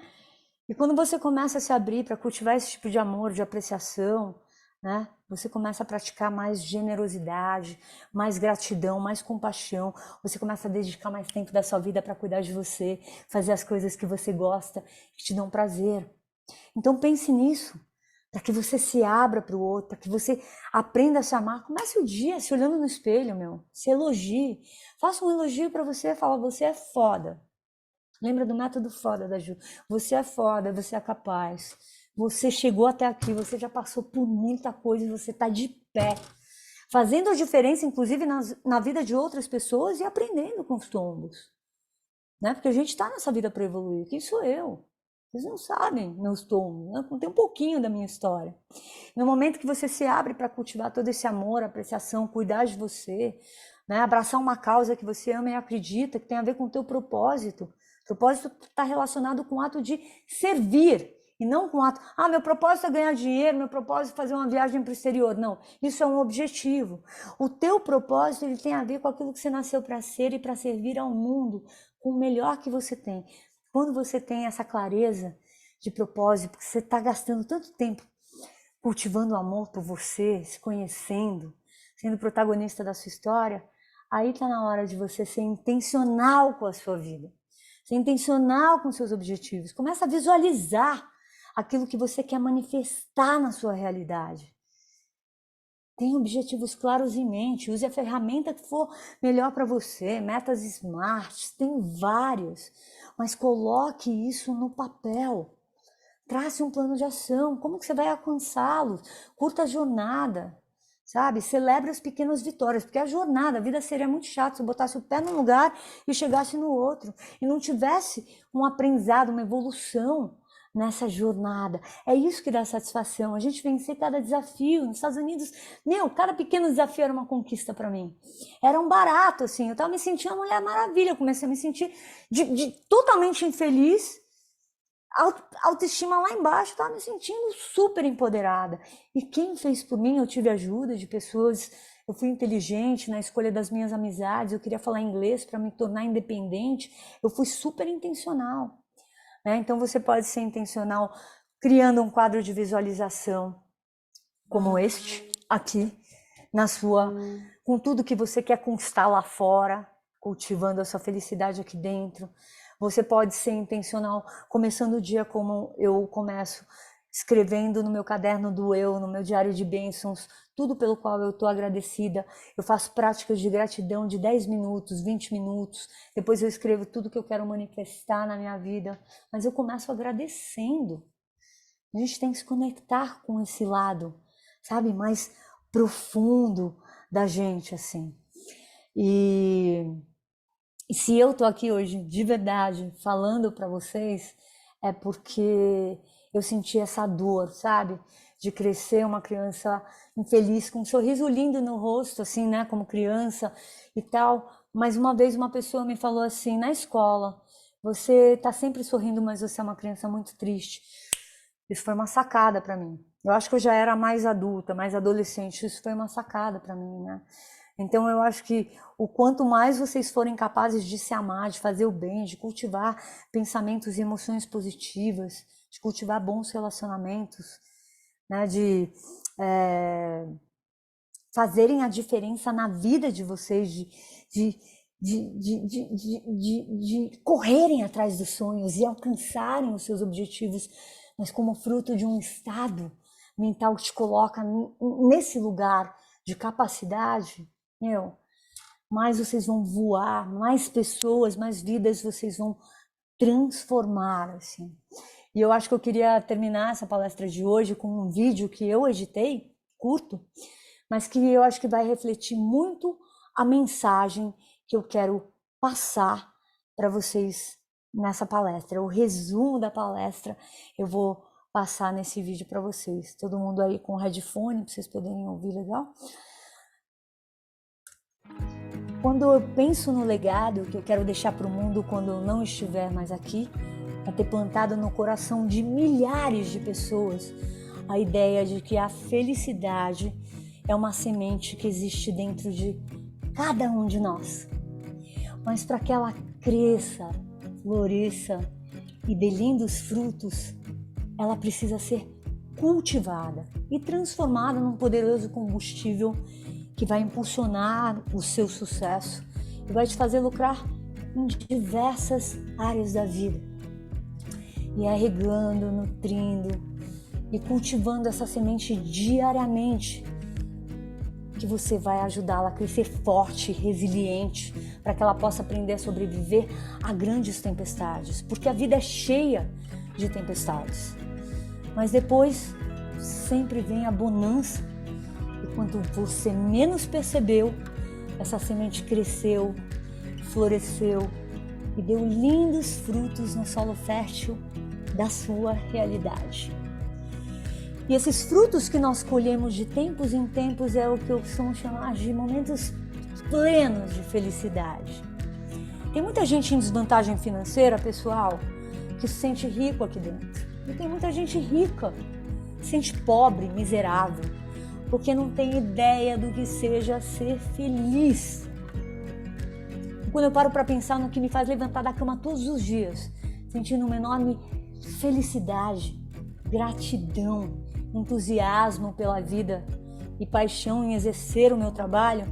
E quando você começa a se abrir para cultivar esse tipo de amor, de apreciação, né? Você começa a praticar mais generosidade, mais gratidão, mais compaixão. Você começa a dedicar mais tempo da sua vida para cuidar de você, fazer as coisas que você gosta, que te dão prazer. Então pense nisso, para que você se abra para o outro, para que você aprenda a se amar. Comece o dia se olhando no espelho, meu. Se elogie. Faça um elogio para você, fala, você é foda. Lembra do método foda da Ju. Você é foda, você é capaz. Você chegou até aqui, você já passou por muita coisa e você está de pé. Fazendo a diferença, inclusive, na vida de outras pessoas e aprendendo com os tombos. Né? Porque a gente está nessa vida para evoluir. Quem sou eu? Vocês não sabem meus tombos. Né? Contei um pouquinho da minha história. No momento que você se abre para cultivar todo esse amor, apreciação, cuidar de você, né? Abraçar uma causa que você ama e acredita, que tem a ver com o teu propósito. O propósito está relacionado com o ato de servir e não com o ato, meu propósito é ganhar dinheiro, meu propósito é fazer uma viagem para o exterior. Não, isso é um objetivo. O teu propósito ele tem a ver com aquilo que você nasceu para ser e para servir ao mundo com o melhor que você tem. Quando você tem essa clareza de propósito, porque você está gastando tanto tempo cultivando amor por você, se conhecendo, sendo protagonista da sua história, aí está na hora de você ser intencional com a sua vida. Ser intencional com seus objetivos. Começa a visualizar aquilo que você quer manifestar na sua realidade. Tenha objetivos claros em mente. Use a ferramenta que for melhor para você. Metas smart, tem várias. Mas coloque isso no papel. Trace um plano de ação. Como que você vai alcançá-los? Curta a jornada. Sabe? Celebre as pequenas vitórias, porque a jornada, a vida seria muito chata se eu botasse o pé num lugar e chegasse no outro, e não tivesse um aprendizado, uma evolução nessa jornada. É isso que dá satisfação, a gente vencer cada desafio. Nos Estados Unidos, cada pequeno desafio era uma conquista para mim. Era um barato, assim, eu tava me sentindo uma Mulher Maravilha, eu comecei a me sentir totalmente infeliz, autoestima lá embaixo, estava me sentindo super empoderada. E quem fez por mim? Eu tive ajuda de pessoas, eu fui inteligente na escolha das minhas amizades, eu queria falar inglês para me tornar independente, eu fui super intencional. Né? Então você pode ser intencional criando um quadro de visualização como este aqui, com tudo que você quer conquistar lá fora, cultivando a sua felicidade aqui dentro. Você pode ser intencional, começando o dia como eu começo, escrevendo no meu caderno do eu, no meu diário de bênçãos, tudo pelo qual eu estou agradecida. Eu faço práticas de gratidão de 10 minutos, 20 minutos. Depois eu escrevo tudo que eu quero manifestar na minha vida. Mas eu começo agradecendo. A gente tem que se conectar com esse lado, sabe, mais profundo da gente, assim. E se eu tô aqui hoje, de verdade, falando para vocês, é porque eu senti essa dor, sabe? De crescer uma criança infeliz, com um sorriso lindo no rosto, assim, né? Como criança e tal. Mas uma vez uma pessoa me falou assim, na escola, você tá sempre sorrindo, mas você é uma criança muito triste. Isso foi uma sacada para mim. Eu acho que eu já era mais adulta, mais adolescente. Isso foi uma sacada para mim, né? Então eu acho que o quanto mais vocês forem capazes de se amar, de fazer o bem, de cultivar pensamentos e emoções positivas, de cultivar bons relacionamentos, né, de fazerem a diferença na vida de vocês, de correrem atrás dos sonhos e alcançarem os seus objetivos, mas como fruto de um estado mental que te coloca nesse lugar de capacidade, mais vocês vão voar, mais pessoas, mais vidas vocês vão transformar, assim. E eu acho que eu queria terminar essa palestra de hoje com um vídeo que eu editei, curto, mas que eu acho que vai refletir muito a mensagem que eu quero passar para vocês nessa palestra. O resumo da palestra eu vou passar nesse vídeo para vocês. Todo mundo aí com headphone, para vocês poderem ouvir legal. Quando eu penso no legado que eu quero deixar para o mundo quando eu não estiver mais aqui, é ter plantado no coração de milhares de pessoas a ideia de que a felicidade é uma semente que existe dentro de cada um de nós. Mas para que ela cresça, floresça e dê lindos frutos, ela precisa ser cultivada e transformada num poderoso combustível que vai impulsionar o seu sucesso e vai te fazer lucrar em diversas áreas da vida. E é regando, nutrindo e cultivando essa semente diariamente que você vai ajudá-la a crescer forte, resiliente, para que ela possa aprender a sobreviver a grandes tempestades, porque a vida é cheia de tempestades. Mas depois sempre vem a bonança, e quando você menos percebeu, essa semente cresceu, floresceu e deu lindos frutos no solo fértil da sua realidade. E esses frutos que nós colhemos de tempos em tempos é o que eu costumo chamar de momentos plenos de felicidade. Tem muita gente em desvantagem financeira, pessoal, que se sente rico aqui dentro. E tem muita gente rica, se sente pobre, miserável, porque não tem ideia do que seja ser feliz. E quando eu paro para pensar no que me faz levantar da cama todos os dias, sentindo uma enorme felicidade, gratidão, entusiasmo pela vida e paixão em exercer o meu trabalho,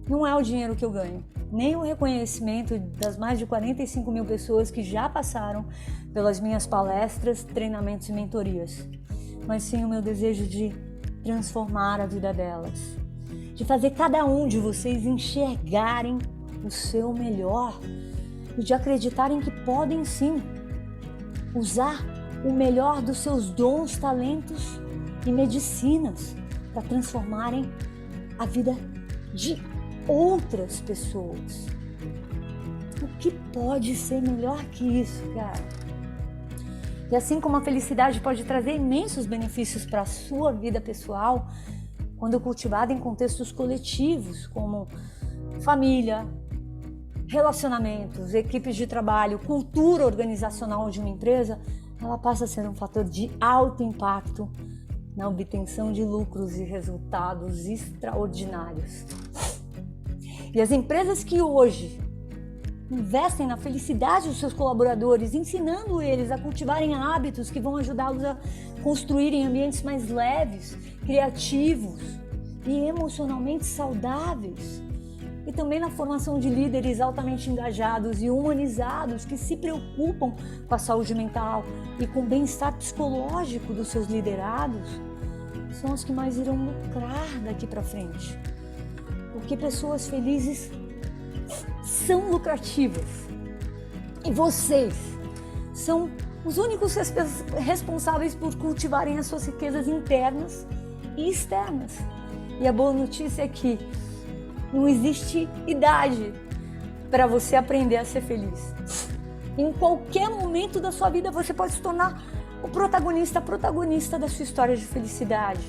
não é o dinheiro que eu ganho, nem o reconhecimento das mais de 45 mil pessoas que já passaram pelas minhas palestras, treinamentos e mentorias, mas sim o meu desejo de transformar a vida delas, de fazer cada um de vocês enxergarem o seu melhor e de acreditarem que podem sim usar o melhor dos seus dons, talentos e medicinas para transformarem a vida de outras pessoas. O que pode ser melhor que isso, cara? E assim como a felicidade pode trazer imensos benefícios para a sua vida pessoal, quando cultivada em contextos coletivos, como família, relacionamentos, equipes de trabalho, cultura organizacional de uma empresa, ela passa a ser um fator de alto impacto na obtenção de lucros e resultados extraordinários. E as empresas que hoje investem na felicidade dos seus colaboradores, ensinando eles a cultivarem hábitos que vão ajudá-los a construírem ambientes mais leves, criativos e emocionalmente saudáveis, e também na formação de líderes altamente engajados e humanizados que se preocupam com a saúde mental e com o bem-estar psicológico dos seus liderados, são os que mais irão lucrar daqui para frente. Porque pessoas felizes são lucrativas. E vocês são os únicos responsáveis por cultivarem as suas riquezas internas e externas. E a boa notícia é que não existe idade para você aprender a ser feliz. Em qualquer momento da sua vida você pode se tornar o protagonista, a protagonista da sua história de felicidade.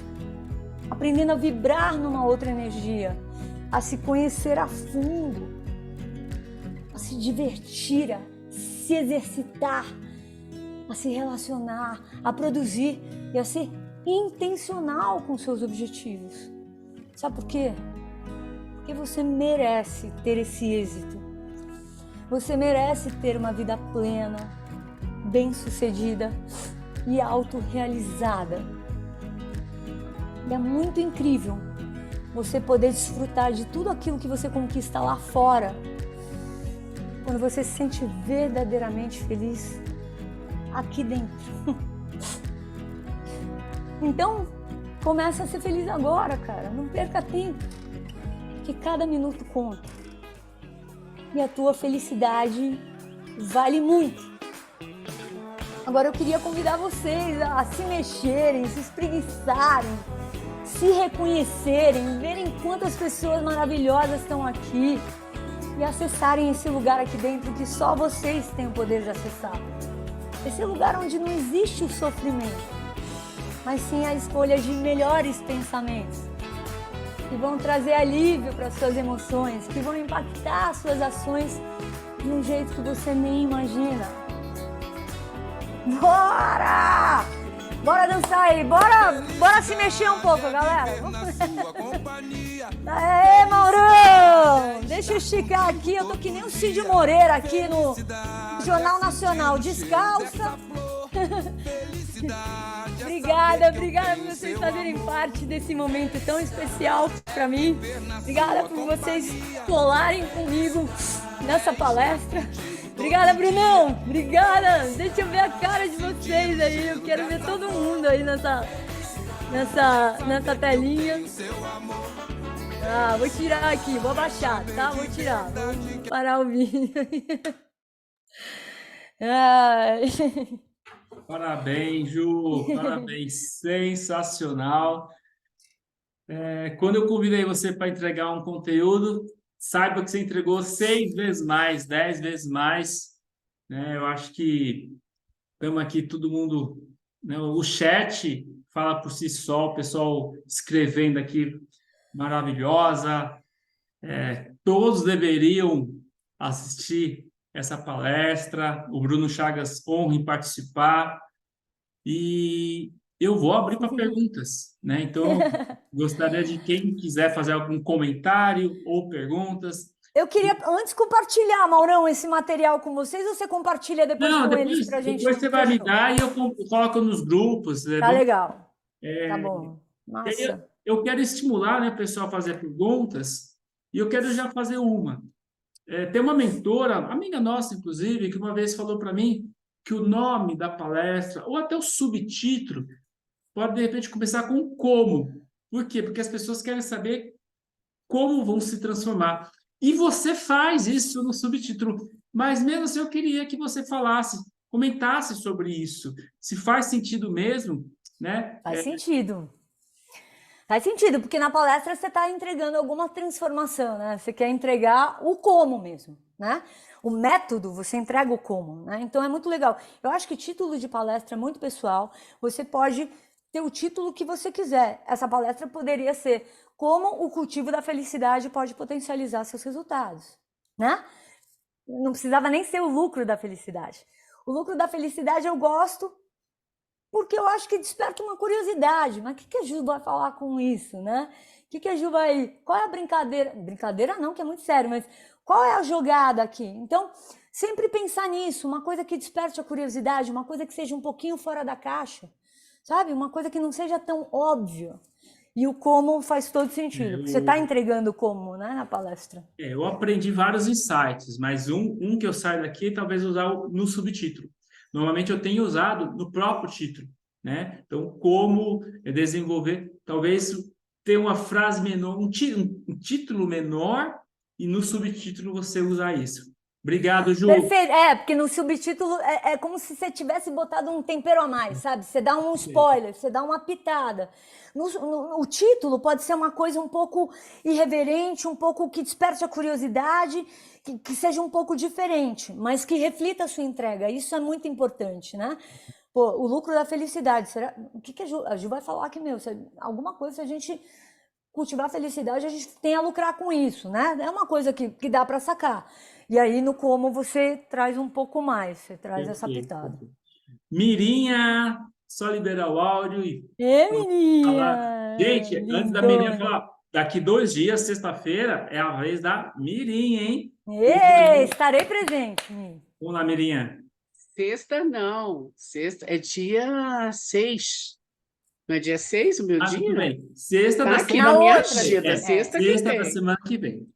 Aprendendo a vibrar numa outra energia, a se conhecer a fundo, a se divertir, a se exercitar, a se relacionar, a produzir e a ser intencional com seus objetivos. Sabe por quê? Porque você merece ter esse êxito. Você merece ter uma vida plena, bem-sucedida e autorrealizada. E é muito incrível você poder desfrutar de tudo aquilo que você conquista lá fora, quando você se sente verdadeiramente feliz aqui dentro. Então, começa a ser feliz agora, cara. Não perca tempo, que cada minuto conta. E a tua felicidade vale muito. Agora eu queria convidar vocês a se mexerem, se espreguiçarem, se reconhecerem, verem quantas pessoas maravilhosas estão aqui e acessarem esse lugar aqui dentro que só vocês têm o poder de acessar. Esse lugar onde não existe o sofrimento, mas sim a escolha de melhores pensamentos, que vão trazer alívio para as suas emoções, que vão impactar as suas ações de um jeito que você nem imagina. Bora! Bora dançar aí, bora se mexer um pouco, galera. Aê, Maurão! Deixa eu esticar aqui, eu tô que nem o Cid Moreira aqui no Jornal Nacional, descalça. Obrigada. Obrigada por vocês fazerem parte desse momento tão especial para mim. Obrigada por vocês colarem comigo nessa palestra. Obrigada, Brunão. Obrigada. Deixa eu ver a cara de vocês aí. Eu quero ver todo mundo aí nessa telinha. Vou tirar aqui, vou abaixar, tá? Vou tirar. Vou parar o vídeo. Parabéns, Ju, parabéns, sensacional. Quando eu convidei você para entregar um conteúdo, saiba que você entregou 6 vezes mais, 10 vezes mais, né? Eu acho que estamos aqui, todo mundo, né? O chat fala por si só, o pessoal escrevendo aqui, maravilhosa. Todos deveriam assistir essa palestra. O Bruno Chagas honra em participar. E eu vou abrir para perguntas, né? Então, gostaria de quem quiser fazer algum comentário ou perguntas. Eu queria antes compartilhar, Maurão, esse material com vocês, ou você compartilha depois com eles para a gente? Depois você vai me dar e eu coloco nos grupos. Tá legal. Tá bom. Massa. Eu quero estimular, né, o pessoal a fazer perguntas, e eu quero já fazer uma. Tem uma mentora, amiga nossa, inclusive, que uma vez falou para mim que o nome da palestra, ou até o subtítulo, pode, de repente, começar com como. Por quê? Porque as pessoas querem saber como vão se transformar. E você faz isso no subtítulo. Mas mesmo assim, eu queria que você falasse, comentasse sobre isso. Se faz sentido mesmo, né? Faz sentido. Faz sentido, porque na palestra você está entregando alguma transformação, né? Você quer entregar o como mesmo, né? O método, você entrega o como, né? Então é muito legal. Eu acho que título de palestra é muito pessoal. Você pode ter o título que você quiser. Essa palestra poderia ser como o cultivo da felicidade pode potencializar seus resultados, né? Não precisava nem ser o lucro da felicidade. O lucro da felicidade eu gosto porque eu acho que desperta uma curiosidade. Mas o que a Ju vai falar com isso, né? O que a Ju vai... Qual é a brincadeira? Brincadeira não, que é muito sério, mas qual é a jogada aqui? Então, sempre pensar nisso, uma coisa que desperte a curiosidade, uma coisa que seja um pouquinho fora da caixa, sabe? Uma coisa que não seja tão óbvia. E o como faz todo sentido. Você está entregando o como, né, na palestra. Eu aprendi vários insights, mas um que eu saio daqui, talvez usar no subtítulo. Normalmente eu tenho usado no próprio título, né? Então, como desenvolver, talvez ter uma frase menor, um título menor, e no subtítulo você usar isso. Obrigado, Ju. Perfeito. Porque no subtítulo é como se você tivesse botado um tempero a mais, sabe? Você dá um spoiler, você dá uma pitada. O título pode ser uma coisa um pouco irreverente, um pouco que desperte a curiosidade, que seja um pouco diferente, mas que reflita a sua entrega. Isso é muito importante, né? Pô, o lucro da felicidade. Será? O que a Ju vai falar aqui, alguma coisa, se a gente cultivar a felicidade, a gente tem a lucrar com isso, né? É uma coisa que dá para sacar. E aí, no como, você traz um pouco mais, você traz essa pitada. Mirinha, só liberar o áudio e... Mirinha! Gente, antes da Mirinha falar, daqui 2 dias, sexta-feira, é a vez da Mirinha, hein? Estarei presente. Vamos lá, Mirinha. Sexta não, sexta é dia 6. Não é dia 6 o meu dia? Que vem. Sexta tá da aqui semana na minha que vem. agenda, sexta da semana que vem.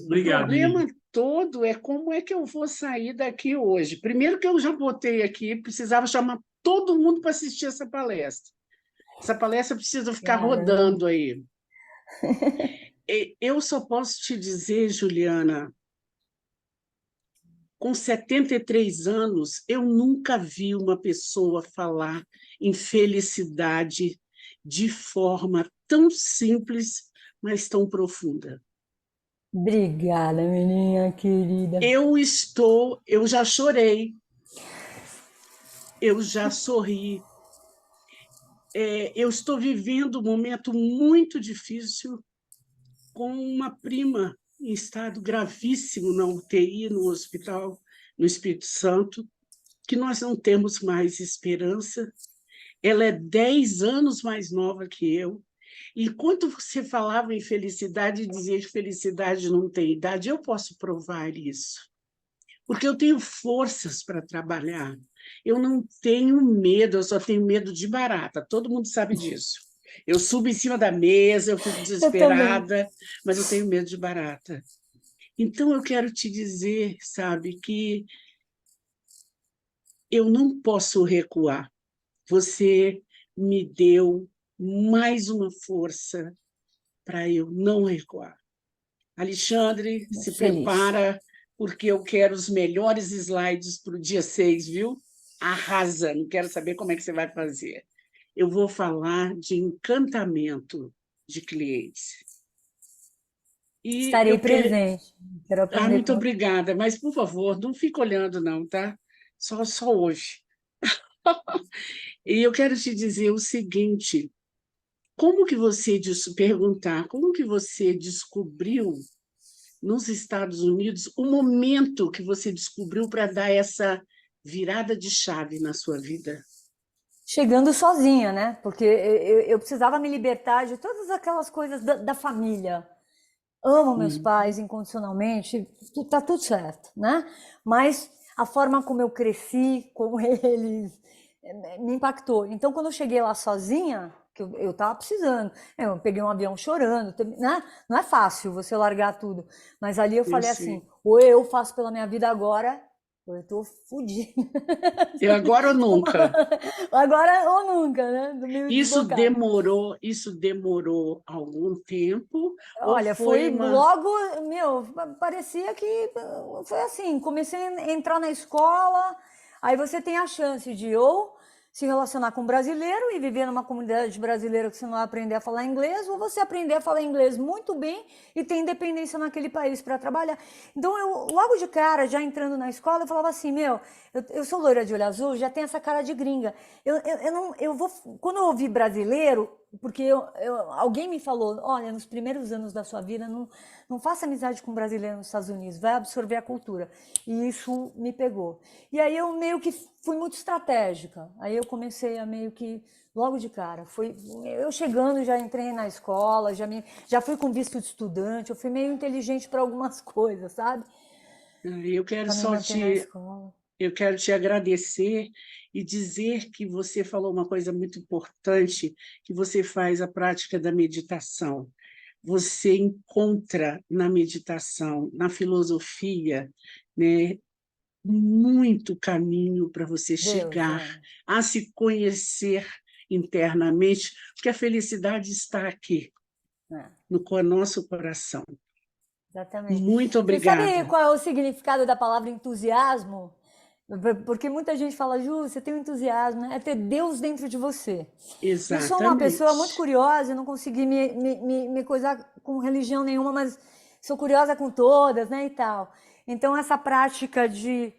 Obrigado. O problema todo é como é que eu vou sair daqui hoje. Primeiro que eu já botei aqui, precisava chamar todo mundo para assistir essa palestra. Essa palestra precisa ficar rodando aí. Eu só posso te dizer, Juliana, com 73 anos, eu nunca vi uma pessoa falar em felicidade de forma tão simples, mas tão profunda. Obrigada, menina querida. Eu já chorei, eu já sorri. Eu estou vivendo um momento muito difícil com uma prima em estado gravíssimo na UTI, no hospital, no Espírito Santo, que nós não temos mais esperança. Ela é 10 anos mais nova que eu. Enquanto você falava em felicidade e dizia que felicidade não tem idade, eu posso provar isso. porque eu tenho forças para trabalhar. Eu não tenho medo, eu só tenho medo de barata. Todo mundo sabe disso. Eu subo em cima da mesa, eu fico Eu também. desesperada, mas eu tenho medo de barata. Então, eu quero te dizer, sabe, que eu não posso recuar. Você me deu mais uma força para eu não recuar. Alexandre, Muito se feliz. prepara, porque eu quero os melhores slides para o dia 6, viu? Arrasa, não quero saber como é que você vai fazer. Eu vou falar de encantamento de clientes. E Estarei eu quero. presente. Quero Ah, aprender muito com você. obrigada, mas, por favor, não fique olhando, não, tá? Só hoje. E eu quero te dizer o seguinte: como que você perguntar, como que você descobriu nos Estados Unidos o momento que você descobriu para dar essa virada de chave na sua vida? Chegando sozinha, né? Porque eu precisava me libertar de todas aquelas coisas da família. Amo meus pais Uhum. incondicionalmente, tá tudo certo, né? Mas a forma como eu cresci com eles me impactou. Então, quando eu cheguei lá sozinha, que eu tava precisando, eu peguei um avião chorando, né? Não é fácil você largar tudo. Mas ali eu Eu falei assim: sei. ou eu faço pela minha vida agora, ou eu tô fodida. Eu agora ou nunca? Agora ou nunca, né? Do meio desbocado. Isso demorou algum tempo ou Olha, foi foi uma. logo, meu, parecia que foi assim, comecei a entrar na escola, aí você tem a chance de ou se relacionar com um brasileiro e viver numa comunidade brasileira que você não vai aprender a falar inglês, ou você aprender a falar inglês muito bem e ter independência naquele país para trabalhar. Então, eu, logo de cara, já entrando na escola, eu falava assim, meu, eu sou loira de olho azul, já tenho essa cara de gringa. Eu não, eu vou, quando eu ouvi brasileiro, porque alguém me falou, olha, nos primeiros anos da sua vida, não faça amizade com brasileiro nos Estados Unidos, vai absorver a cultura. E isso me pegou. E aí eu meio que fui muito estratégica. Aí eu comecei a meio que, logo de cara, eu chegando, já entrei na escola, já fui com visto de estudante, eu fui meio inteligente para algumas coisas, sabe? Eu quero Para me só manter na te escola. Eu quero te agradecer e dizer que você falou uma coisa muito importante, que você faz a prática da meditação. Você encontra na meditação, na filosofia, né, muito caminho para você Deus, chegar é. a se conhecer internamente, porque a felicidade está aqui, É. no nosso coração. Exatamente. Muito Você sabe obrigada. qual é o significado da palavra entusiasmo? Porque muita gente fala, Ju, você tem um entusiasmo, né? É ter Deus dentro de você. Eu sou uma pessoa muito Exatamente. curiosa, eu não consegui me coisar com religião nenhuma, mas sou curiosa com todas, né, e tal. Então, essa prática de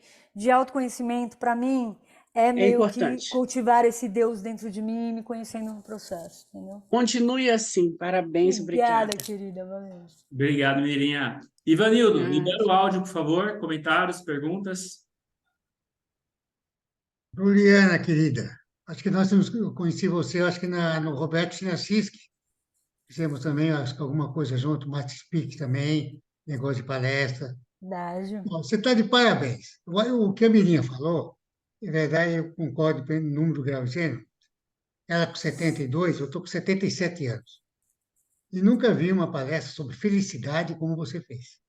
autoconhecimento, para mim, é É meio que importante. cultivar esse Deus dentro de mim, me conhecendo no processo, entendeu? Continue assim. Parabéns, Obrigada, obrigada. querida. Valeu. Obrigado, Mirinha. Ivanildo, Ah, libera o áudio, por favor. Comentários, perguntas. Juliana, querida, acho que eu conheci você, acho que no Roberto Sinaciski, fizemos também acho que alguma coisa junto, Max Speak também, negócio de palestra. Dágio. Bom, você está de parabéns. O que a Mirinha falou, é verdade, eu concordo no número, grau e gênero. Ela com 72, eu estou com 77 anos. E nunca vi uma palestra sobre felicidade como você fez.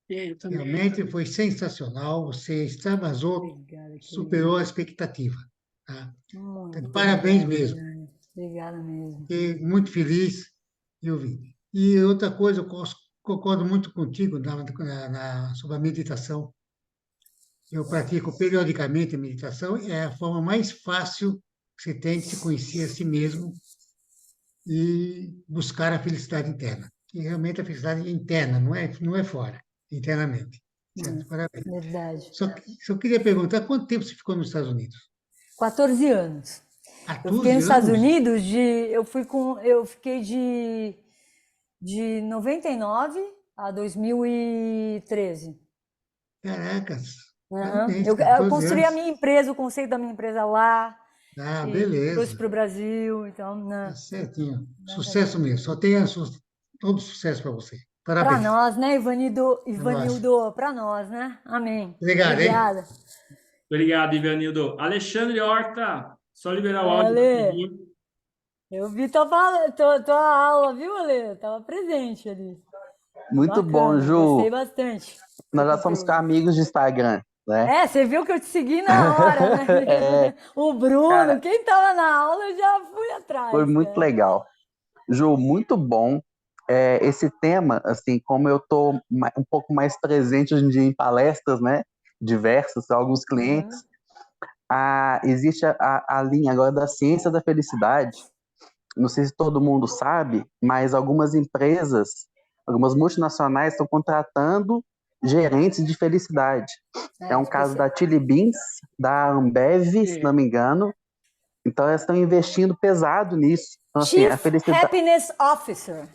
eu também. Realmente foi sensacional, você extravasou, Obrigada, querida. superou a expectativa. Tá? Então, Muito parabéns obrigada, mesmo. Jane. Obrigada mesmo. Fiquei muito feliz de ouvir. E outra coisa, eu concordo muito contigo sobre a meditação. Eu pratico periodicamente a meditação, é a forma mais fácil que você tem de se conhecer a si mesmo e buscar a felicidade interna. Que realmente a felicidade é interna, não é fora, internamente. Certo? Parabéns. Verdade. Só queria perguntar, quanto tempo você ficou nos Estados Unidos? 14 anos. Eu fiquei 14 nos Estados anos? Unidos eu fiquei de 99 a 2013. Caracas, Aham. parabéns, Eu 14 construí a anos. minha empresa, o conceito da minha empresa lá Ah, e trouxe beleza. para o Brasil, então, Tá né, certinho. graças a Sucesso Deus. mesmo. Todo sucesso para você. Para Parabéns. nós, né, Ivanildo? Nós. Ivanildo, para nós, né? Amém. Obrigado, hein? Obrigada. Obrigado, Ivanildo. Alexandre Horta, só liberar o áudio, por Ale, favor. eu vi tua aula, viu, Ale? Eu tava presente ali. Muito bom, Bacana, gostei Ju. bastante Nós do já somos conteúdo. amigos de Instagram, né? É, você viu que eu te segui na hora, né? É, O Bruno, cara, quem tava na aula, eu já fui foi atrás, muito cara. legal. Ju, muito bom. Esse tema, assim, como eu tô um pouco mais presente hoje em dia em palestras, né? Diversas, alguns clientes, Uhum. existe a linha agora da ciência da felicidade. Não sei se todo mundo sabe, mas algumas empresas, algumas multinacionais estão contratando gerentes de felicidade. É um caso da Chili Beans, da Ambev, se não me engano. Então, elas estão investindo pesado nisso. Então, assim, a Chief felicidade... Happiness Officer.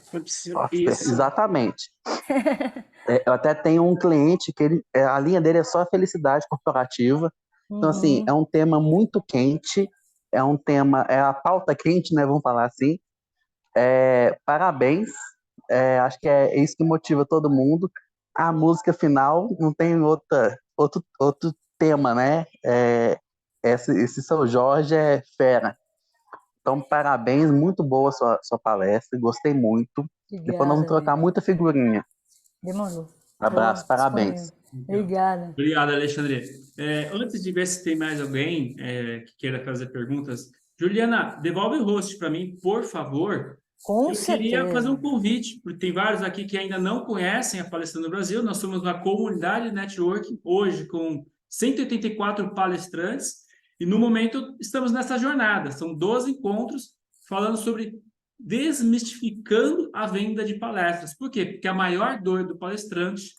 Isso. Exatamente. Eu até tenho um cliente que a linha dele é só a felicidade corporativa. Então, assim, é um tema muito quente, é a pauta quente, né? Vamos falar assim. Parabéns. Acho que é isso que motiva todo mundo. A música final não tem outro tema, né? Esse São Jorge é fera. Então, parabéns, muito boa a sua palestra, gostei muito. Depois nós vamos Obrigada, trocar Vitor. muita figurinha. Demorou. Abraço, Tô parabéns. disponível. Obrigada. Obrigado, Alexandre. Antes de ver se tem mais alguém que queira fazer perguntas, Juliana, devolve o host para mim, por favor. Com Eu queria fazer um certeza. convite, porque tem vários aqui que ainda não conhecem a Palestrando Brasil. Nós somos uma comunidade network, hoje com 184 palestrantes, e no momento estamos nessa jornada. São 12 encontros falando sobre desmistificando a venda de palestras. Por quê? Porque a maior dor do palestrante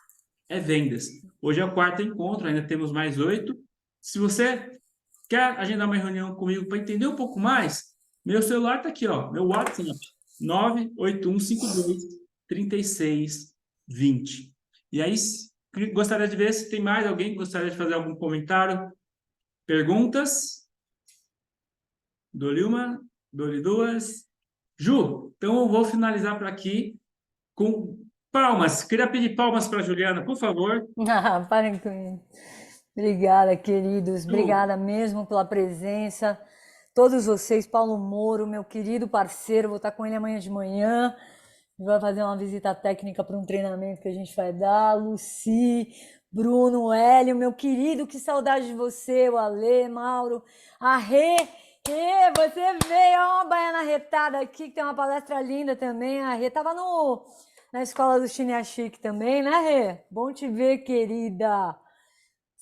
é vendas. Hoje é o quarto encontro, ainda temos mais 8. Se você quer agendar uma reunião comigo para entender um pouco mais, meu celular está aqui, ó, meu WhatsApp, 98152-3620. E aí, gostaria de ver se tem mais alguém que gostaria de fazer algum comentário. Perguntas? Dou-lhe uma, dou-lhe duas. Ju, então eu vou finalizar por aqui com palmas. Queria pedir palmas para a Juliana, por favor. Ah, parem com isso. Obrigada, queridos. Ju, Obrigada mesmo pela presença. Todos vocês, Paulo Moro, meu querido parceiro, vou estar com ele amanhã de manhã. A gente vai fazer uma visita técnica para um treinamento que a gente vai dar. Luci, Bruno, Hélio, meu querido, que saudade de você, o Ale, Mauro, a Rê. Rê, você veio, ó, uma baiana retada aqui, que tem uma palestra linda também. A Rê estava na escola do Chiné Chique também, né, Rê? Bom te ver, querida.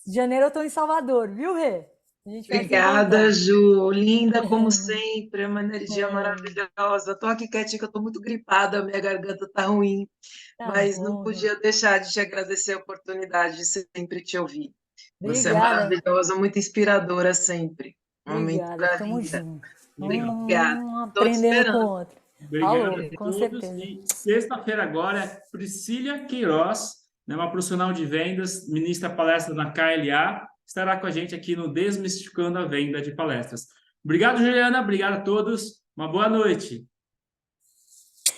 De janeiro eu estou em Salvador, viu, Rê? A gente vai se Obrigada, encontrar. Ju. Linda como sempre, é uma energia maravilhosa. Estou aqui quietinha, que eu estou muito gripada, minha garganta está ruim, Tá mas não bom, Rê. podia deixar de te agradecer a oportunidade de sempre te ouvir. Você é Obrigada, maravilhosa, muito inspiradora sempre. Um momento obrigada. para a Tamo vida. junto. Obrigada. Estou te Aprendendo com o esperando. outro. obrigado Falou, a com todos. certeza. E sexta-feira agora é Priscila Queiroz, né, uma profissional de vendas, ministra palestra na KLA, estará com a gente aqui no Desmistificando a Venda de Palestras. Obrigado, Juliana. Obrigado a todos. Uma boa noite.